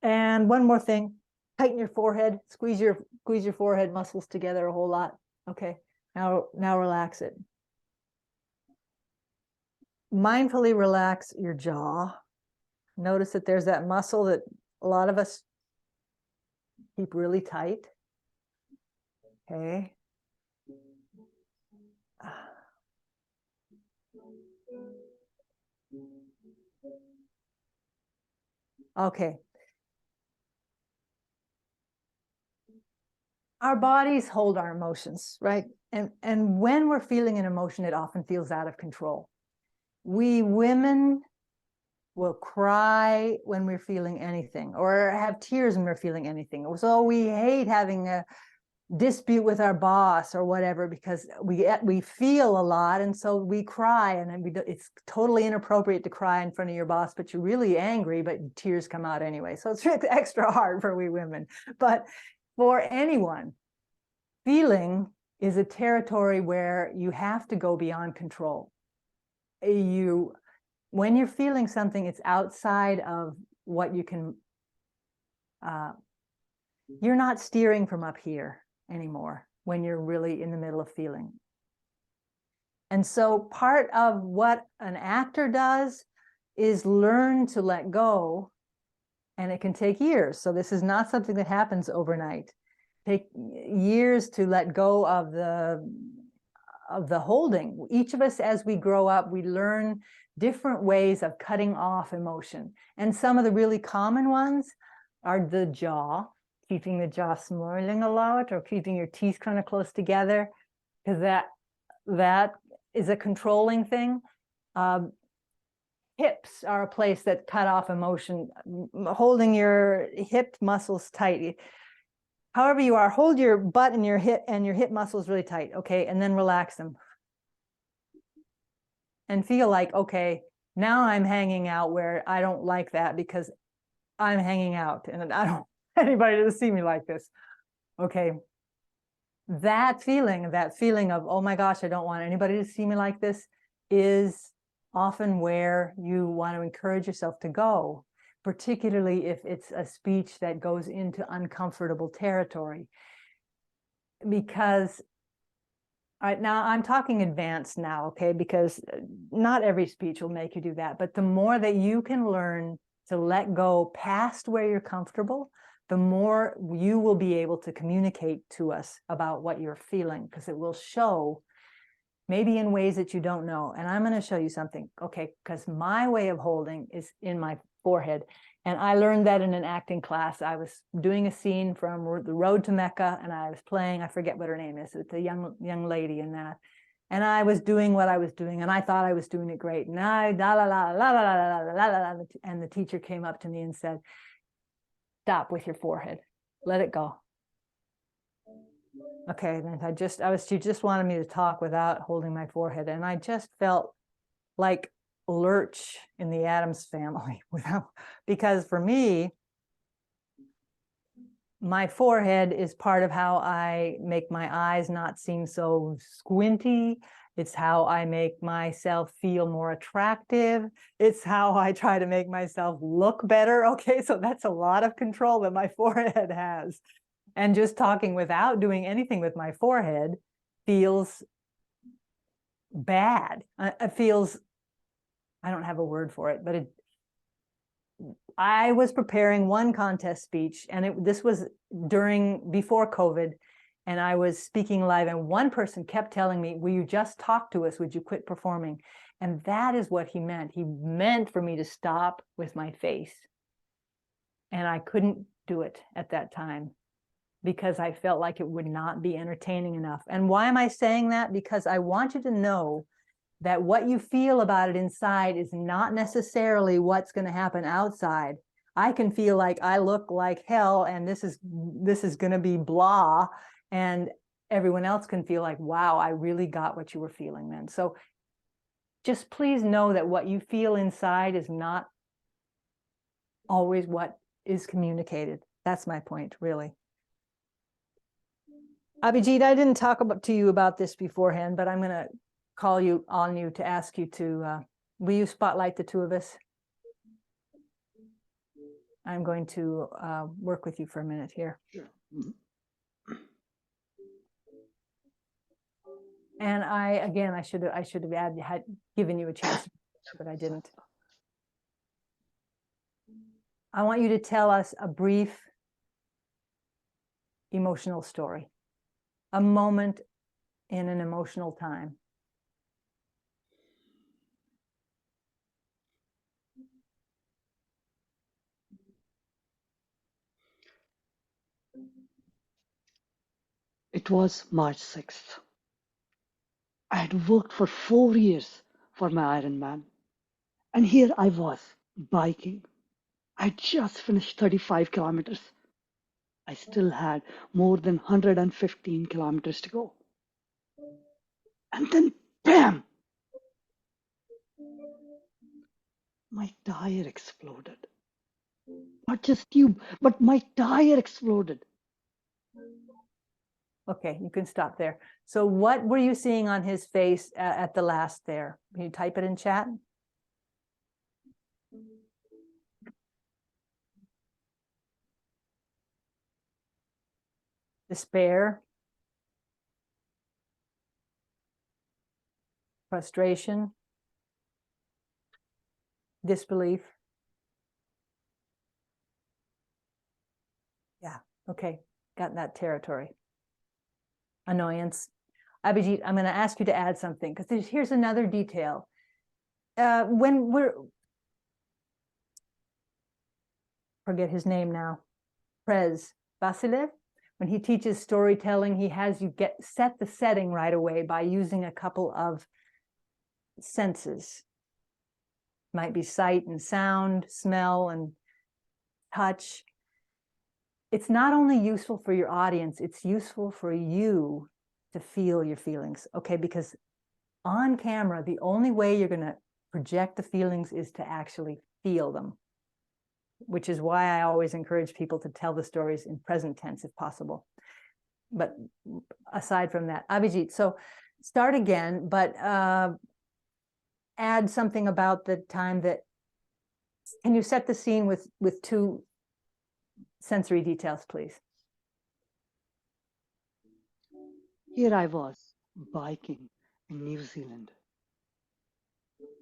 And one more thing, tighten your forehead, squeeze your forehead muscles together a whole lot. Okay, now relax it. Mindfully relax your jaw. Notice that there's that muscle that a lot of us keep really tight. Okay. Okay. Our bodies hold our emotions, right? And when we're feeling an emotion, it often feels out of control. We women will cry when we're feeling anything, or have tears when we're feeling anything. So we hate having a dispute with our boss or whatever, because we feel a lot, and so we cry, and it's totally inappropriate to cry in front of your boss, but you're really angry, but tears come out anyway. So it's extra hard for we women. But for anyone, feeling is a territory where you have to go beyond control. When you're feeling something, it's outside of what you can, you're not steering from up here anymore when you're really in the middle of feeling. And so part of what an actor does is learn to let go, and it can take years. So this is not something that happens overnight. Take years to let go of the holding. Each of us, as we grow up, we learn different ways of cutting off emotion. And some of the really common ones are the jaw, keeping the jaw smiling a lot, or keeping your teeth kind of close together, because that is a controlling thing. Hips are a place that cut off emotion. Holding your hip muscles tight. However you are, hold your butt and your hip muscles really tight, okay? And then relax them. And feel like, okay, now I'm hanging out where I don't like that, because I'm hanging out and I don't want anybody to see me like this. Okay. That feeling of, oh my gosh, I don't want anybody to see me like this, is often where you want to encourage yourself to go, particularly if it's a speech that goes into uncomfortable territory. Because, all right, now I'm talking advanced now, okay, because not every speech will make you do that, but the more that you can learn to let go past where you're comfortable, the more you will be able to communicate to us about what you're feeling, because it will show maybe in ways that you don't know. And I'm going to show you something, okay, because my way of holding is in my forehead. And I learned that in an acting class. I was doing a scene from The Road to Mecca, and I was playing, I forget what her name is, it's a young lady in that. And I was doing what I was doing, and I thought I was doing it great. And and the teacher came up to me and said, stop with your forehead, let it go. Okay, and she just wanted me to talk without holding my forehead. And I just felt like lurch in the Addams family because for me, my forehead is part of how I make my eyes not seem so squinty. It's how I make myself feel more attractive. It's how I try to make myself look better. Okay, so that's a lot of control that my forehead has. And just talking without doing anything with my forehead feels bad. It feels, I don't have a word for it, but I was preparing one contest speech, and this was before COVID, and I was speaking live, and one person kept telling me, will you just talk to us? Would you quit performing? And that is what he meant. He meant for me to stop with my face. And I couldn't do it at that time because I felt like it would not be entertaining enough. And why am I saying that? Because I want you to know that what you feel about it inside is not necessarily what's going to happen outside. I can feel like I look like hell and this is going to be blah, and everyone else can feel like, wow, I really got what you were feeling then. So just please know that what you feel inside is not always what is communicated. That's my point, really. Abhijit, I didn't talk to you about this beforehand, but I'm going to call on you to ask you to, will you spotlight the two of us? I'm going to work with you for a minute here. Sure. Mm-hmm. And I should have given you a chance, but I didn't. I want you to tell us a brief emotional story, a moment in an emotional time. It was March 6th. I had worked for 4 years for my Ironman. And here I was, biking. I just finished 35 kilometers. I still had more than 115 kilometers to go. And then, bam! My tire exploded. Not just tube, but my tire exploded. Okay, you can stop there. So what were you seeing on his face at the last there? Can you type it in chat? Despair, frustration, disbelief. Yeah, okay, got that territory. Annoyance. Abhijit, I'm going to ask you to add something because here's another detail. When forget his name now, Prez Vasilev, when he teaches storytelling, he has you set the setting right away by using a couple of senses. Might be sight and sound, smell and touch. It's not only useful for your audience, it's useful for you to feel your feelings, okay? Because on camera, the only way you're going to project the feelings is to actually feel them, which is why I always encourage people to tell the stories in present tense if possible. But aside from that, Abhijit, so start again, but add something about the time that, can you set the scene with two sensory details, please? Here I was, biking in New Zealand.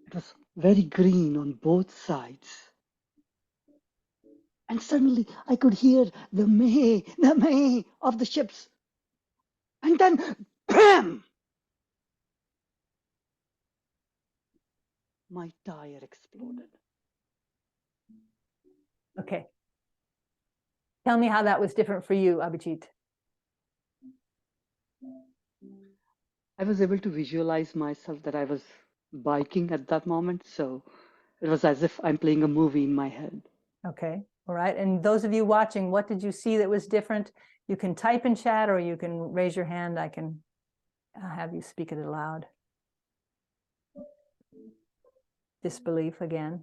It was very green on both sides. And suddenly I could hear the meh of the ships. And then, bam! My tire exploded. Okay. Tell me how that was different for you, Abhijit. I was able to visualize myself that I was biking at that moment. So it was as if I'm playing a movie in my head. Okay. All right. And those of you watching, what did you see that was different? You can type in chat or you can raise your hand. I can have you speak it aloud. disbelief again.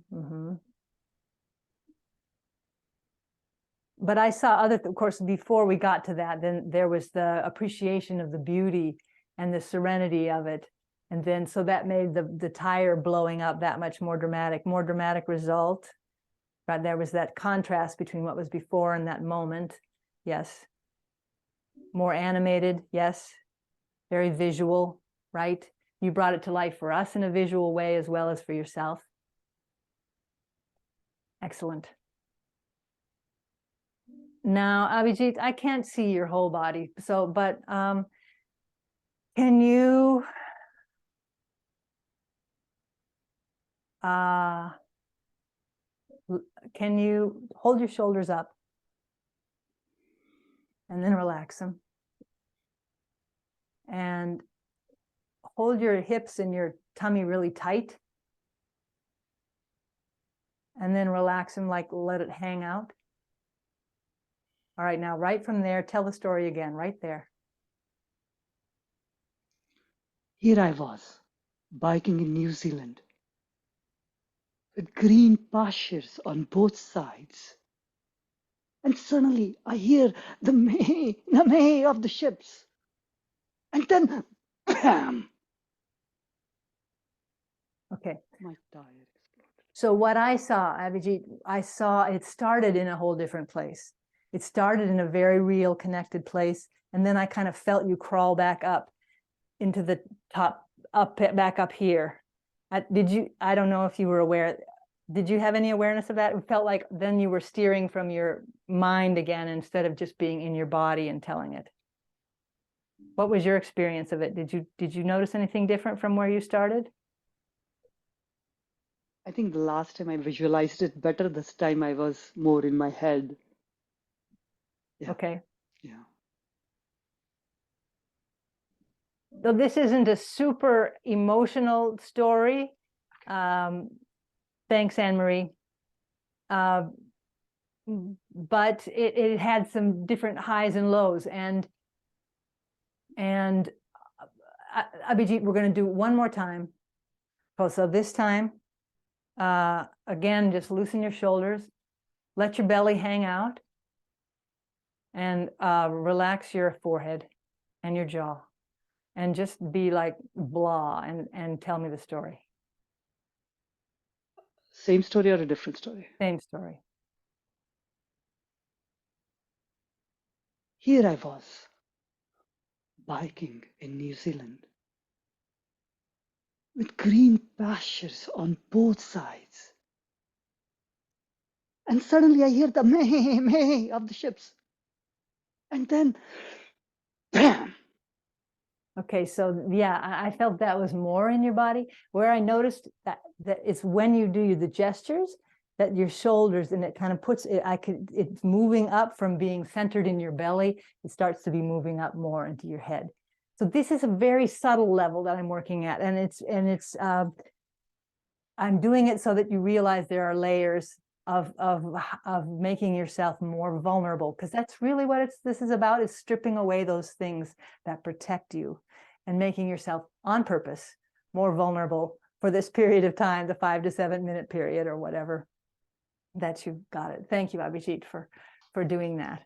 But I saw other, of course, before we got to that, then there was the appreciation of the beauty and the serenity of it. And then, so that made the tire blowing up that much more dramatic result. But there was that contrast between what was before and that moment. Yes. More animated. Yes. Very visual, right? You brought it to life for us in a visual way as well as for yourself. Excellent. Now, Abhijit, I can't see your whole body. So, but can you hold your shoulders up and then relax them? And hold your hips and your tummy really tight. And then relax them, like let it hang out. All right, now right from there, tell the story again, right there. Here I was, biking in New Zealand, with green pastures on both sides. And suddenly I hear the meh of the ships. And then, bam! Okay. My tire exploded. So what I saw, Abhijit, I saw it started in a whole different place. It started in a very real, connected place. And then I kind of felt you crawl back up into the top, back up here. Did you, I don't know if you were aware, did you have any awareness of that? It felt like then you were steering from your mind again instead of just being in your body and telling it. What was your experience of it? Did you notice anything different from where you started? I think the last time I visualized it better, this time I was more in my head. Yeah. Okay. Yeah. So this isn't a super emotional story. Thanks, Anne-Marie. But it had some different highs and lows. And Abhijit, we're going to do one more time. So this time, again, just loosen your shoulders. Let your belly hang out. And relax your forehead and your jaw. And just be like blah and tell me the story. Same story or a different story? Same story. Here I was, biking in New Zealand, with green pastures on both sides. And suddenly I hear the meh of the ships. And then, bam! Okay, so yeah, I felt that was more in your body. Where I noticed that it's when you do the gestures that your shoulders, and it kind of puts it, it's moving up from being centered in your belly. It starts to be moving up more into your head. So this is a very subtle level that I'm working at, and I'm doing it so that you realize there are layers of making yourself more vulnerable, because that's really what this is about, is stripping away those things that protect you and making yourself on purpose more vulnerable for this period of time, the 5 to 7 minute period or whatever that you've got it. Thank you, Abhijit, for doing that.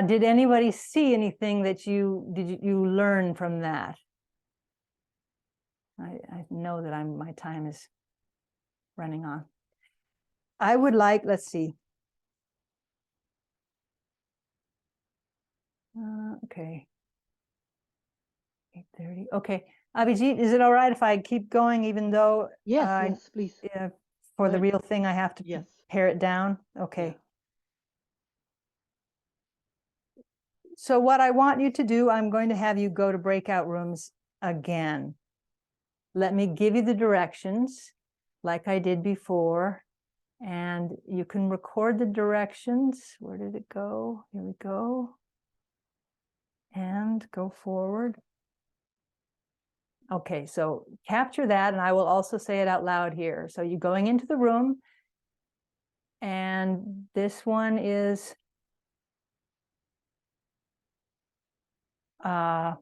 Did anybody see anything that you learn from that? I know that my time is running on. I would like, let's see. Okay. 8:30. Okay. Abhijit, is it all right if I keep going, even though Yes, please. For the real thing I have to pare it down? Okay. Yeah. So what I want you to do, I'm going to have you go to breakout rooms again. Let me give you the directions like I did before. And you can record the directions. Where did it go? Here we go. And go forward. Okay, so capture that, and I will also say it out loud here. So you're going into the room, and this one is for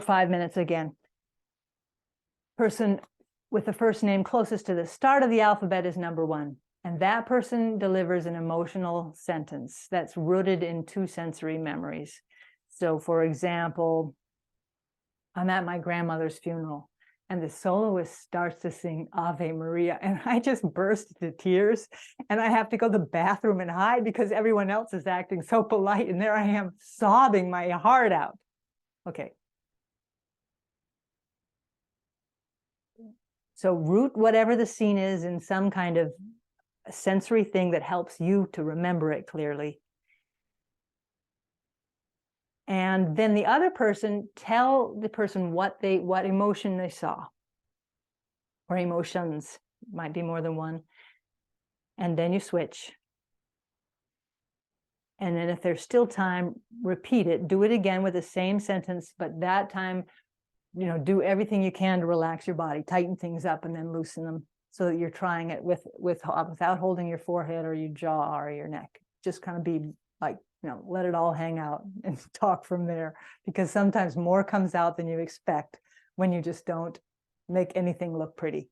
5 minutes again. person with the first name closest to the start of the alphabet is number one. And that person delivers an emotional sentence that's rooted in two sensory memories. So for example, I'm at my grandmother's funeral and the soloist starts to sing Ave Maria and I just burst into tears and I have to go to the bathroom and hide because everyone else is acting so polite and there I am sobbing my heart out. Okay. So root whatever the scene is in some kind of sensory thing that helps you to remember it clearly. And then the other person, tell the person what emotion they saw, or emotions, might be more than one. And then you switch. And then if there's still time, repeat it, do it again with the same sentence, but that time, do everything you can to relax your body, tighten things up and then loosen them so that you're trying it without holding your forehead or your jaw or your neck. Just kind of be like, let it all hang out and talk from there, because sometimes more comes out than you expect when you just don't make anything look pretty.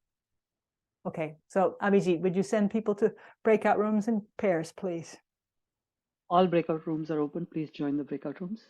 Okay, so Abhijit, would you send people to breakout rooms in pairs, please? All breakout rooms are open. Please join the breakout rooms.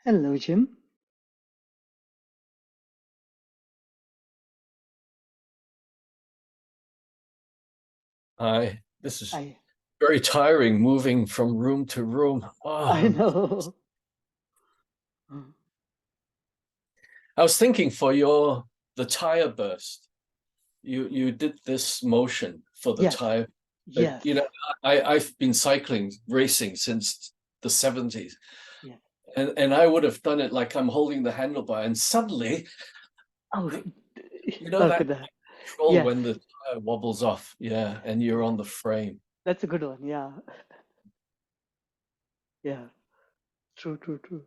Hello, Jim. Hi, this is I very tiring moving from room to room. I know. I was thinking for the tire burst, you did this motion for the Yes. tire. Yes. You know, I've been cycling, racing since the 70s. Yeah. And I would have done it like I'm holding the handlebar, and suddenly, Oh, you know, look that at that. control Yes. when the tire wobbles off, yeah, and you're on the frame. That's a good one. Yeah. Yeah. True, true, true.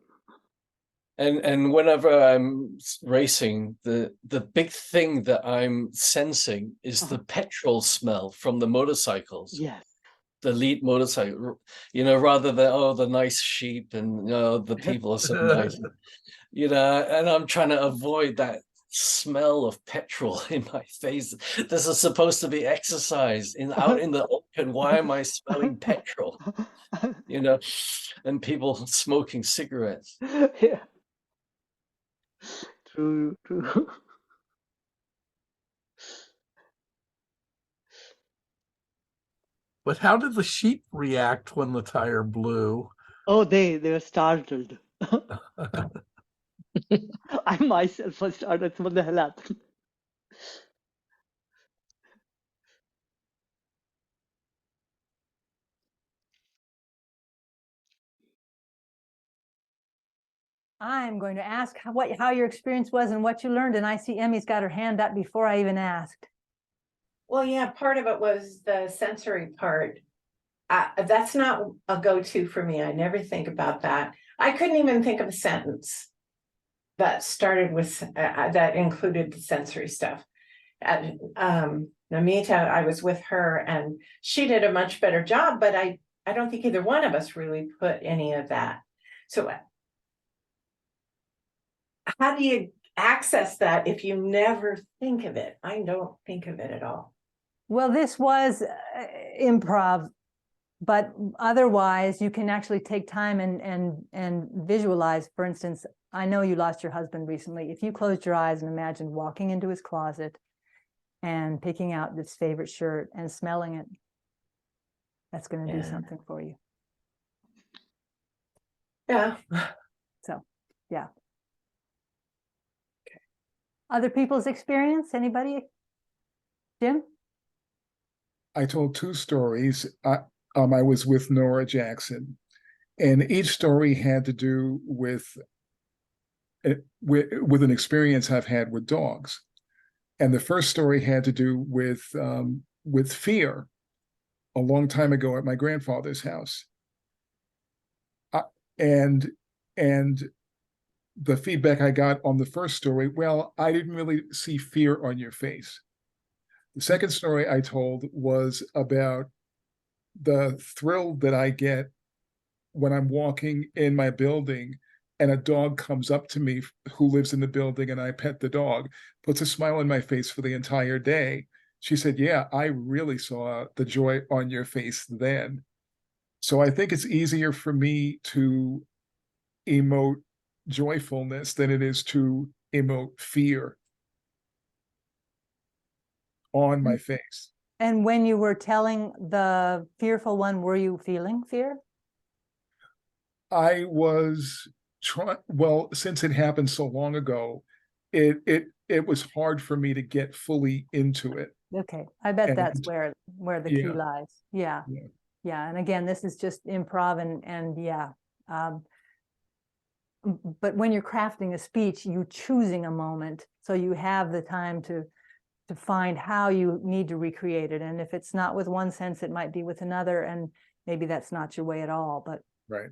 And whenever I'm racing, the big thing that I'm sensing is the petrol smell from the motorcycles. Yes. The lead motorcycle, you know, rather than the nice sheep and the people are so nice, you know, and I'm trying to avoid that smell of petrol in my face. This is supposed to be exercise out in the open. Why am I smelling petrol? You know, and people smoking cigarettes. Yeah. True, true. But how did the sheep react when the tire blew? Oh, they were startled. I myself was startled. What the hell happened? I'm going to ask how your experience was and what you learned, and I see Emmy's got her hand up before I even asked. Well, yeah, part of it was the sensory part. That's not a go-to for me. I never think about that. I couldn't even think of a sentence that started with that included the sensory stuff. And Namita, I was with her and she did a much better job, but I don't think either one of us really put any of that. So how do you access that if you never think of it? I don't think of it at all. Well, this was improv, but otherwise you can actually take time and visualize. For instance, I know you lost your husband recently. If you closed your eyes and imagined walking into his closet and picking out his favorite shirt and smelling it, that's going to do something for you. Yeah. So, yeah. Okay. Other people's experience? Anybody? Jim? I told two stories. I was with Nora Jackson, and each story had to do with an experience I've had with dogs. And the first story had to do with fear a long time ago at my grandfather's house. And the feedback I got on the first story, well, I didn't really see fear on your face. The second story I told was about the thrill that I get when I'm walking in my building and a dog comes up to me who lives in the building and I pet the dog, puts a smile on my face for the entire day. She said, yeah, I really saw the joy on your face then. So I think it's easier for me to emote joyfulness than it is to emote fear on my face. And when you were telling the fearful one, were you feeling fear? I was trying, well, since it happened so long ago, it was hard for me to get fully into it. Okay, I bet And that's where the key yeah. lies. Yeah. Yeah. Yeah. And again, this is just improv and yeah. But when you're crafting a speech, you're choosing a moment, so you have the time to find how you need to recreate it. And if it's not with one sense, it might be with another, and maybe that's not your way at all. But right.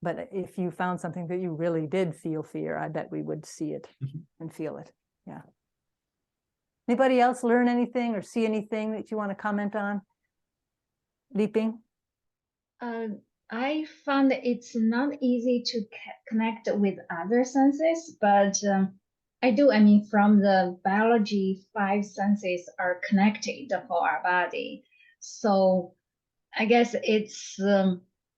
But if you found something that you really did feel fear, I bet we would see it and feel it. Yeah. Anybody else learn anything or see anything that you want to comment on? Leaping? I found it's not easy to connect with other senses, but I do. I mean, from the biology, 5 senses are connected for our body. So I guess it's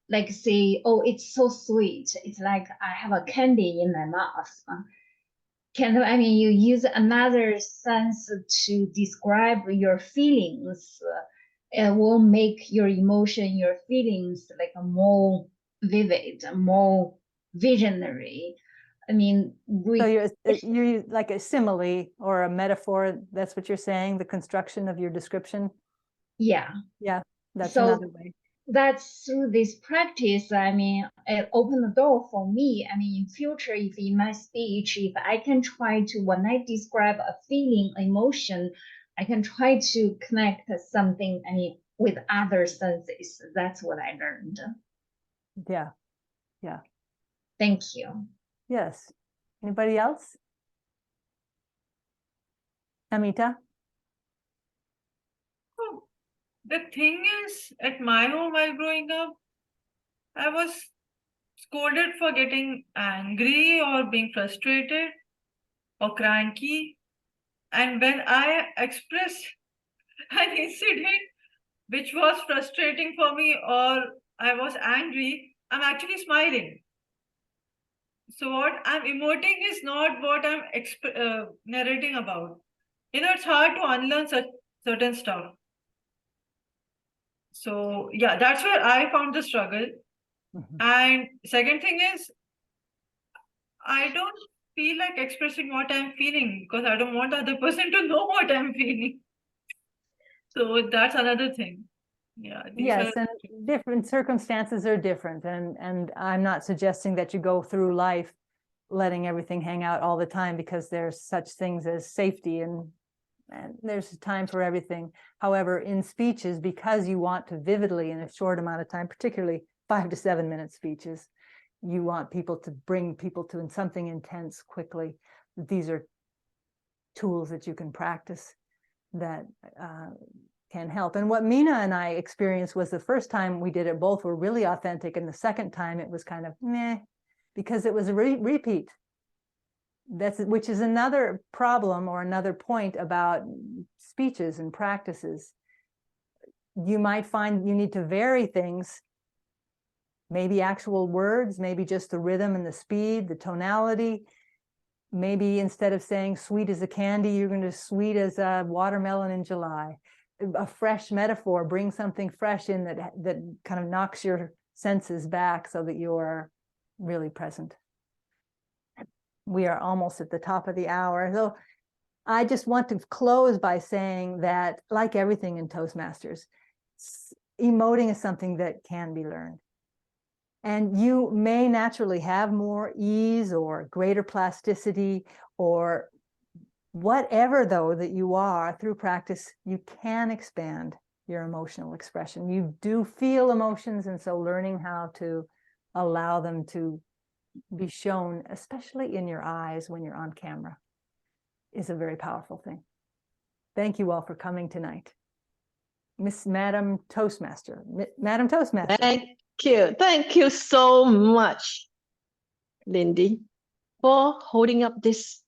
like say, oh, it's so sweet. It's like I have a candy in my mouth. I mean, you use another sense to describe your feelings. It will make your emotion, your feelings like more vivid, more visionary. I mean, so you're like a simile or a metaphor. That's what you're saying. The construction of your description. Yeah. Yeah, that's so another way. That's through this practice, I mean, it opened the door for me. I mean, in future, if in my speech, if I can try to, when I describe a feeling, emotion, I can try to connect something, I mean, with other senses. That's what I learned. Yeah. Yeah. Thank you. Yes. Anybody else? Amita? Oh, the thing is, at my home while growing up, I was scolded for getting angry or being frustrated or cranky. And when I express an incident which was frustrating for me or I was angry, I'm actually smiling. So what I'm emoting is not what I'm narrating about. You know, it's hard to unlearn such certain stuff. So yeah, that's where I found the struggle. And second thing is, I don't feel like expressing what I'm feeling because I don't want the other person to know what I'm feeling. So that's another thing. Yeah. Yes, and different circumstances are different, and I'm not suggesting that you go through life letting everything hang out all the time, because there's such things as safety and there's time for everything. However, in speeches, because you want to vividly in a short amount of time, particularly 5 to 7 minute speeches, you want people to bring people to something intense quickly. These are tools that you can practice that can help. And what Mina and I experienced was the first time we did it, both were really authentic, and the second time it was kind of meh, because it was a repeat. Which is another problem or another point about speeches and practices. You might find you need to vary things, maybe actual words, maybe just the rhythm and the speed, the tonality. Maybe instead of saying sweet as a candy, you're going to sweet as a watermelon in July. A fresh metaphor, bring something fresh in that kind of knocks your senses back so that you're really present. We are almost at the top of the hour. So I just want to close by saying that, like everything in Toastmasters, emoting is something that can be learned. And you may naturally have more ease or greater plasticity or whatever, though, that you are. Through practice, you can expand your emotional expression. You do feel emotions, and so learning how to allow them to be shown, especially in your eyes when you're on camera, is a very powerful thing. Thank you all for coming tonight. Madam Toastmaster. Madam Toastmaster. Thank you so much, Lindy, for holding up this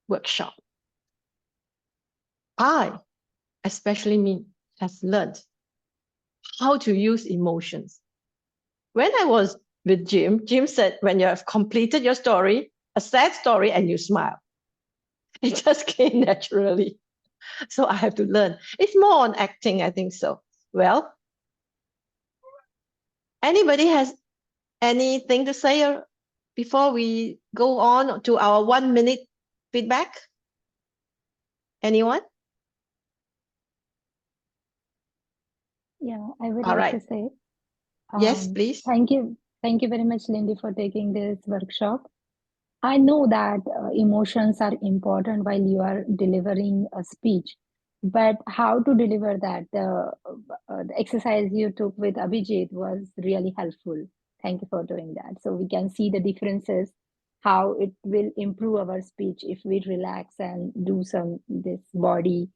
workshop. I, especially me, has learned how to use emotions. When I was with Jim said, when you have completed your story, a sad story, and you smile. It just came naturally. So I have to learn. It's more on acting, I think so. Well, anybody has anything to say before we go on to our 1 minute feedback? Anyone? Yeah, I would All like right. to say. Yes, please. Thank you very much, Lindy, for taking this workshop. I know that emotions are important while you are delivering a speech, but how to deliver that? The exercise you took with Abhijit was really helpful. Thank you for doing that. So we can see the differences, how it will improve our speech if we relax and do this body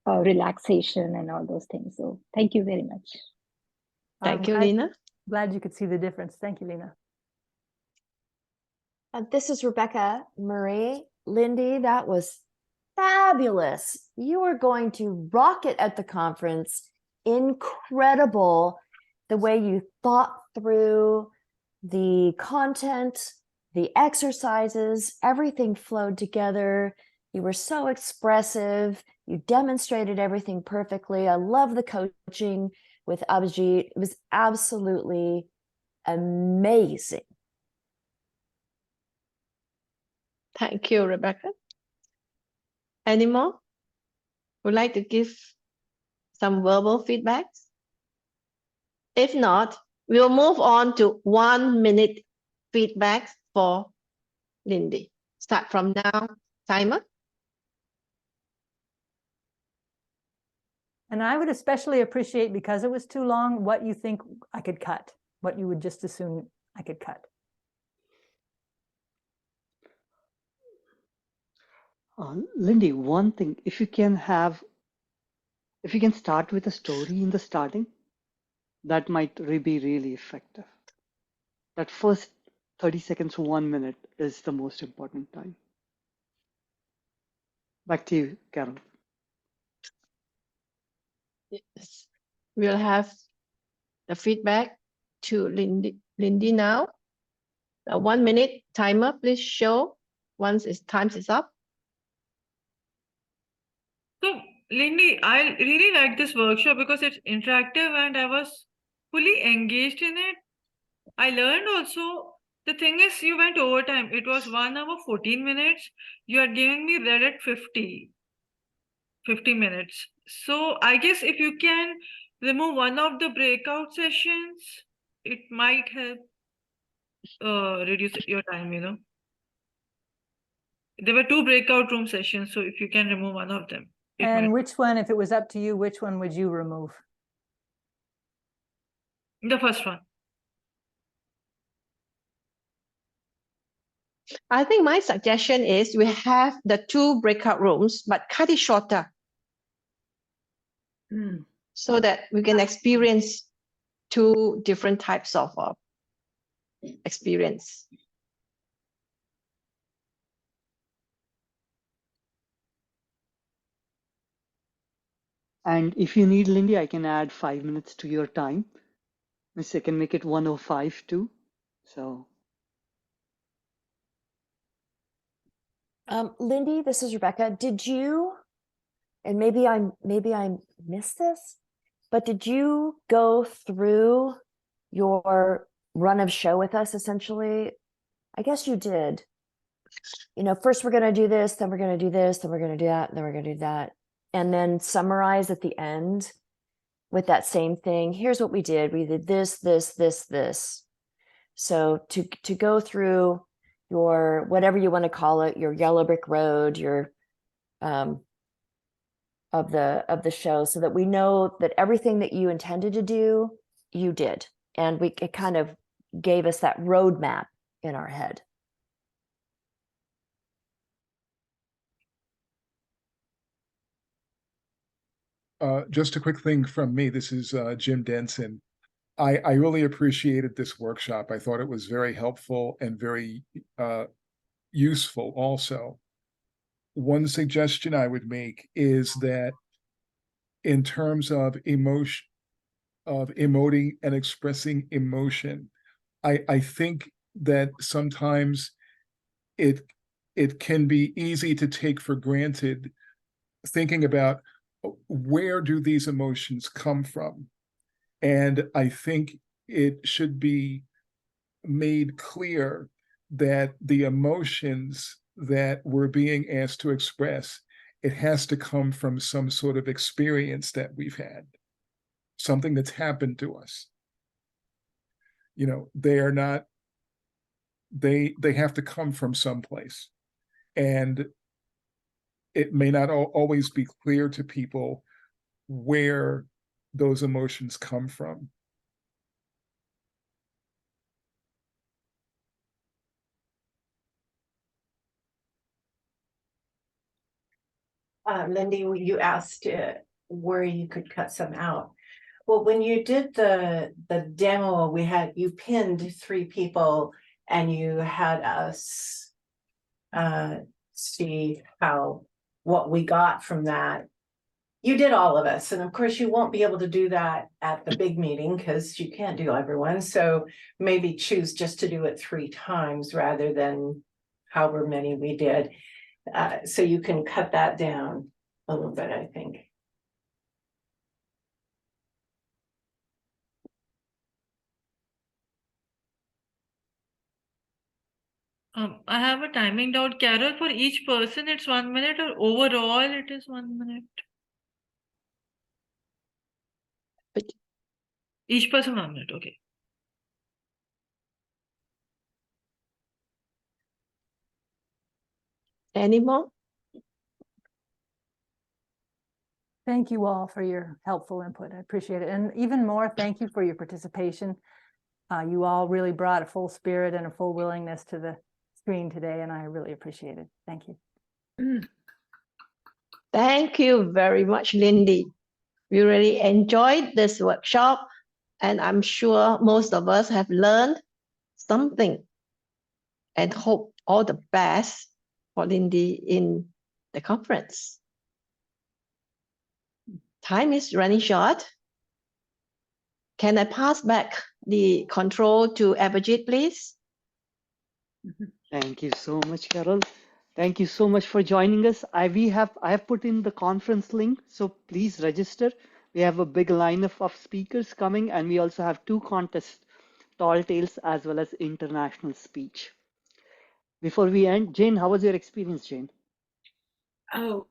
relaxation and all those things. So thank you very much. Thank you, Lena. Glad you could see the difference. Thank you, Lena. This is Rebecca Murray. Lindy, that was fabulous. You are going to rock it at the conference. Incredible the way you thought through the content, the exercises, everything flowed together. You were so expressive. You demonstrated everything perfectly. I love the coaching with Abhijit. It was absolutely amazing. Thank you, Rebecca. Any more? Would like to give some verbal feedbacks? If not, we'll move on to 1 minute feedback for Lindy. Start from now, timer. And I would especially appreciate, because it was too long, what you think I could cut, what you would just assume I could cut. Lindy, one thing, if you can start with a story in the starting, that might be really effective. That first 30 seconds to 1 minute is the most important time. Back to you, Carol. Yes. We'll have the feedback to Lindy now. A 1 minute timer, please show once time is up. So, Lindy, I really like this workshop because it's interactive and I was fully engaged in it. I learned also, the thing is, you went overtime. It was 1 hour, 14 minutes. You are giving me read at 50 minutes. So I guess if you can remove one of the breakout sessions, it might help reduce your time, you know. There were 2 breakout room sessions, so if you can remove one of them. And which one, if it was up to you, which one would you remove? The first one. I think my suggestion is we have the 2 breakout rooms, but cut it shorter. So that we can experience 2 different types of experience. And if you need, Lindy, I can add 5 minutes to your time. I can make it 1:05 too. So. Lindy, this is Rebecca. Did you, and maybe I missed this, but did you go through your run of show with us essentially? I guess you did. You know, first we're going to do this, then we're going to do this, then we're going to do that, then we're going to do that. And then summarize at the end with that same thing. Here's what we did. We did this, this, this, this. So to go through your, whatever you want to call it, your yellow brick road, your of the show, so that we know that everything that you intended to do, you did. And it kind of gave us that roadmap in our head. Just a quick thing from me. This is Jim Denson. I really appreciated this workshop. I thought it was very helpful and very useful also. One suggestion I would make is that in terms of emotion, of emoting and expressing emotion, I think that sometimes it can be easy to take for granted thinking about where do these emotions come from? And I think it should be made clear that the emotions that we're being asked to express, it has to come from some sort of experience that we've had, something that's happened to us. You know, they are not, they have to come from someplace. And it may not always be clear to people where those emotions come from. Lindy, you asked where you could cut some out. Well, when you did the demo, you pinned 3 people and you had us see what we got from that. You did all of us. And of course, you won't be able to do that at the big meeting because you can't do everyone. So maybe choose just to do it 3 times rather than however many we did. So you can cut that down a little bit, I think. I have a timing doubt, Carol. For each person, it's 1 minute, or overall, it is 1 minute. Each person 1 minute. Okay. Any more? Thank you all for your helpful input. I appreciate it. And even more, thank you for your participation. You all really brought a full spirit and a full willingness to the screen today, and I really appreciate it. Thank you. Thank you very much, Lindy. We really enjoyed this workshop, and I'm sure most of us have learned something, and hope all the best for Lindy in the conference. Time is running short. Can I pass back the control to Abhijit, please? Thank you so much, Carol. Thank you so much for joining us. I have put in the conference link, so please register. We have a big lineup of speakers coming, and we also have 2 contests, Tall Tales as well as international speech. Before we end, Jane, how was your experience, Jane? Oh,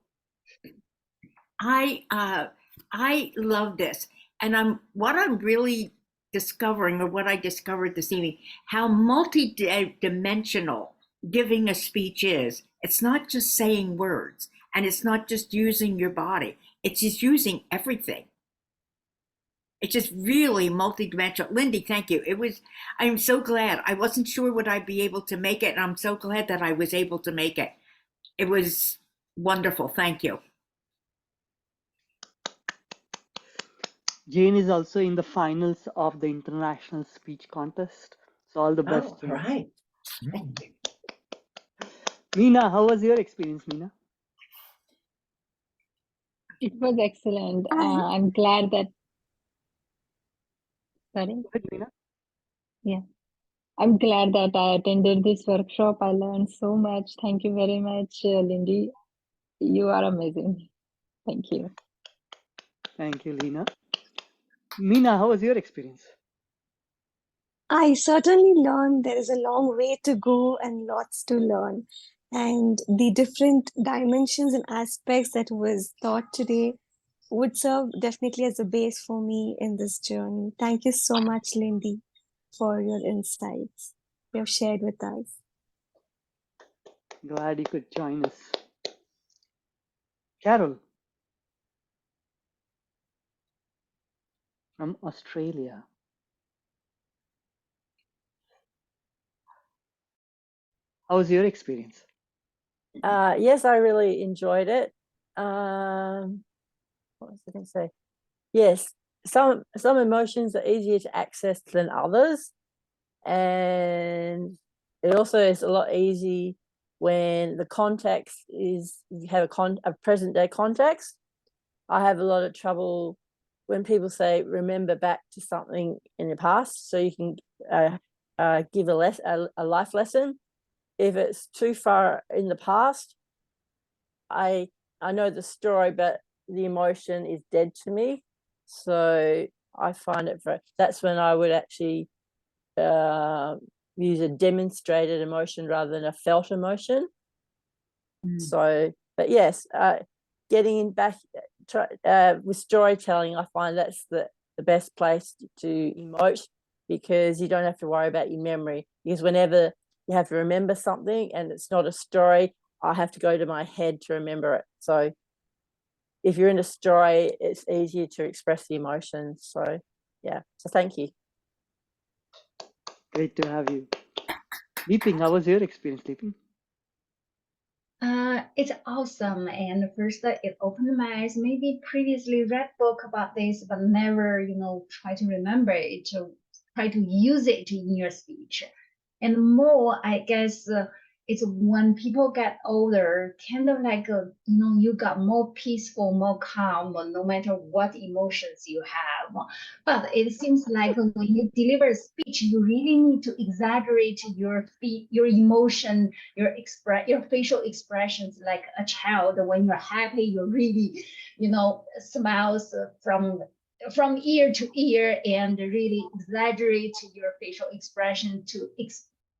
I love this, and what I'm really discovering, or what I discovered this evening, how multi-dimensional giving a speech is. It's not just saying words, and it's not just using your body. It's just using everything. It's just really multi-dimensional. Lindy, thank you. I'm so glad. I wasn't sure would I be able to make it, and I'm so glad that I was able to make it. It was wonderful. Thank you. Jane is also in the finals of the international speech contest. So all the best. Oh, right. Meena, how was your experience, Meena? It was excellent. I'm glad that. Sorry. Go ahead, Meena. Yeah. I'm glad that I attended this workshop. I learned so much. Thank you very much, Lindy. You are amazing. Thank you. Thank you, Leena. Meena, how was your experience? I certainly learned there is a long way to go and lots to learn. And the different dimensions and aspects that was taught today would serve definitely as a base for me in this journey. Thank you so much, Lindy, for your insights you have shared with us. Glad you could join us. Carol from Australia. How was your experience? Yes, I really enjoyed it. What was I going to say? Yes, some emotions are easier to access than others, and it also is a lot easy when the context is you have a present day context. I have a lot of trouble when people say remember back to something in the past, so you can give a life lesson. If it's too far in the past, I know the story, but the emotion is dead to me. So I find it that's when I would actually use a demonstrated emotion rather than a felt emotion. So, but yes, getting back with storytelling, I find that's the best place to emote, because you don't have to worry about your memory, because whenever you have to remember something and it's not a story, I have to go to my head to remember it. So if you're in a story, it's easier to express the emotions. So yeah, so thank you. Great to have you. Leaping, how was your experience, Leaping? It's awesome. And first, it opened my eyes. Maybe previously read book about this, but never, try to remember it, to try to use it in your speech. And more, I guess, it's when people get older, kind of like, you got more peaceful, more calm, no matter what emotions you have. But it seems like when you deliver a speech, you really need to exaggerate your emotion, your facial expressions. Like a child, when you're happy, you really, smiles from ear to ear, and really exaggerate your facial expression to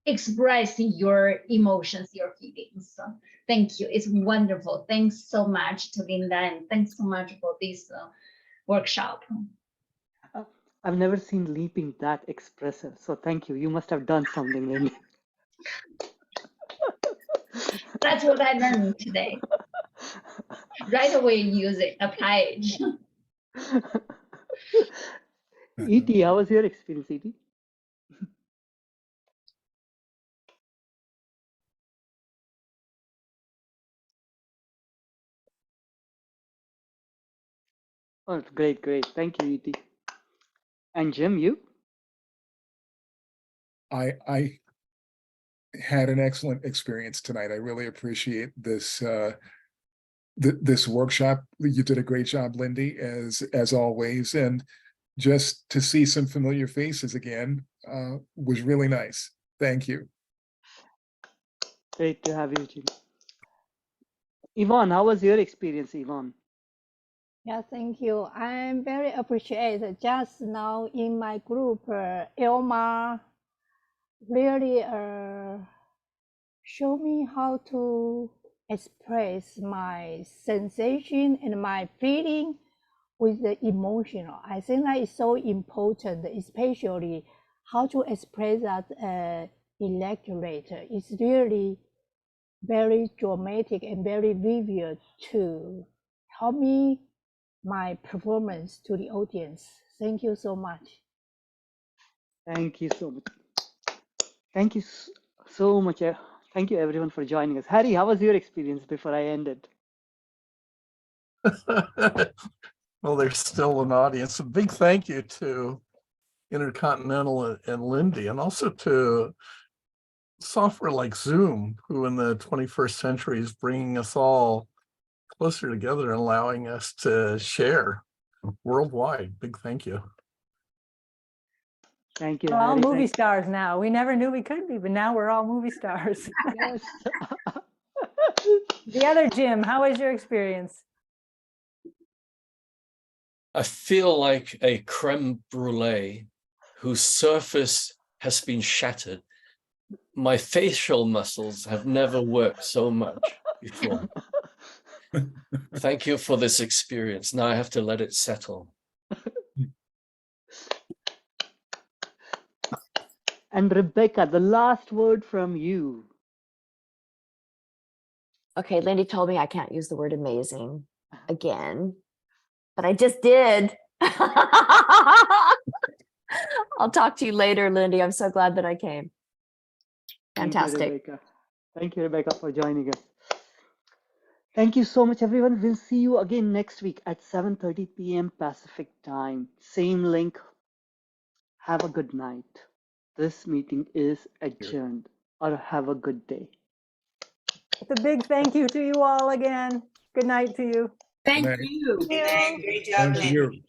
express your emotions, your feelings. So thank you. It's wonderful. Thanks so much to Linda, and thanks so much for this workshop. I've never seen leaping that expressive. So thank you. You must have done something, Linda. That's what I learned today. Right away, use it, apply it. E.T., how was your experience, E.T.? Oh, it's great, great. Thank you, E.T. And Jim, you? I had an excellent experience tonight. I really appreciate this this workshop. You did a great job, Lindy, as always, and just to see some familiar faces again was really nice. Thank you. Great to have you, Jim. Yvonne, how was your experience, Yvonne? Yeah, thank you. I'm very appreciated. Just now in my group, Elma really show me how to express my sensation and my feeling with the emotional. I think that is so important, especially how to express that electorate. It's really very dramatic and very vivid to help me my performance to the audience. Thank you so much. Thank you so much. Thank you so much. Thank you, everyone, for joining us. Harry, how was your experience before I ended? Well, there's still an audience. A big thank you to Intercontinental and Lindy, and also to software like Zoom, who in the 21st century is bringing us all closer together and allowing us to share worldwide. Big thank you. Thank you, We're all Harry. movie stars now. We never knew we could be, but now we're all movie stars. Yes. The other Jim, how was your experience? I feel like a creme brulee whose surface has been shattered. My facial muscles have never worked so much before. Thank you for this experience. Now I have to let it settle. And Rebecca, the last word from you. Okay, Lindy told me I can't use the word amazing again, but I just did. I'll talk to you later, Lindy. I'm so glad that I came. Fantastic. Thank you, Rebecca. Thank you, Rebecca, for joining us. Thank you so much, everyone. We'll see you again next week at 7:30 p.m. Pacific time. Same link. Have a good night. This meeting is adjourned. Or have a good day. It's a big thank you to you all again. Good night to you. Thank you. Thank you. Thank you.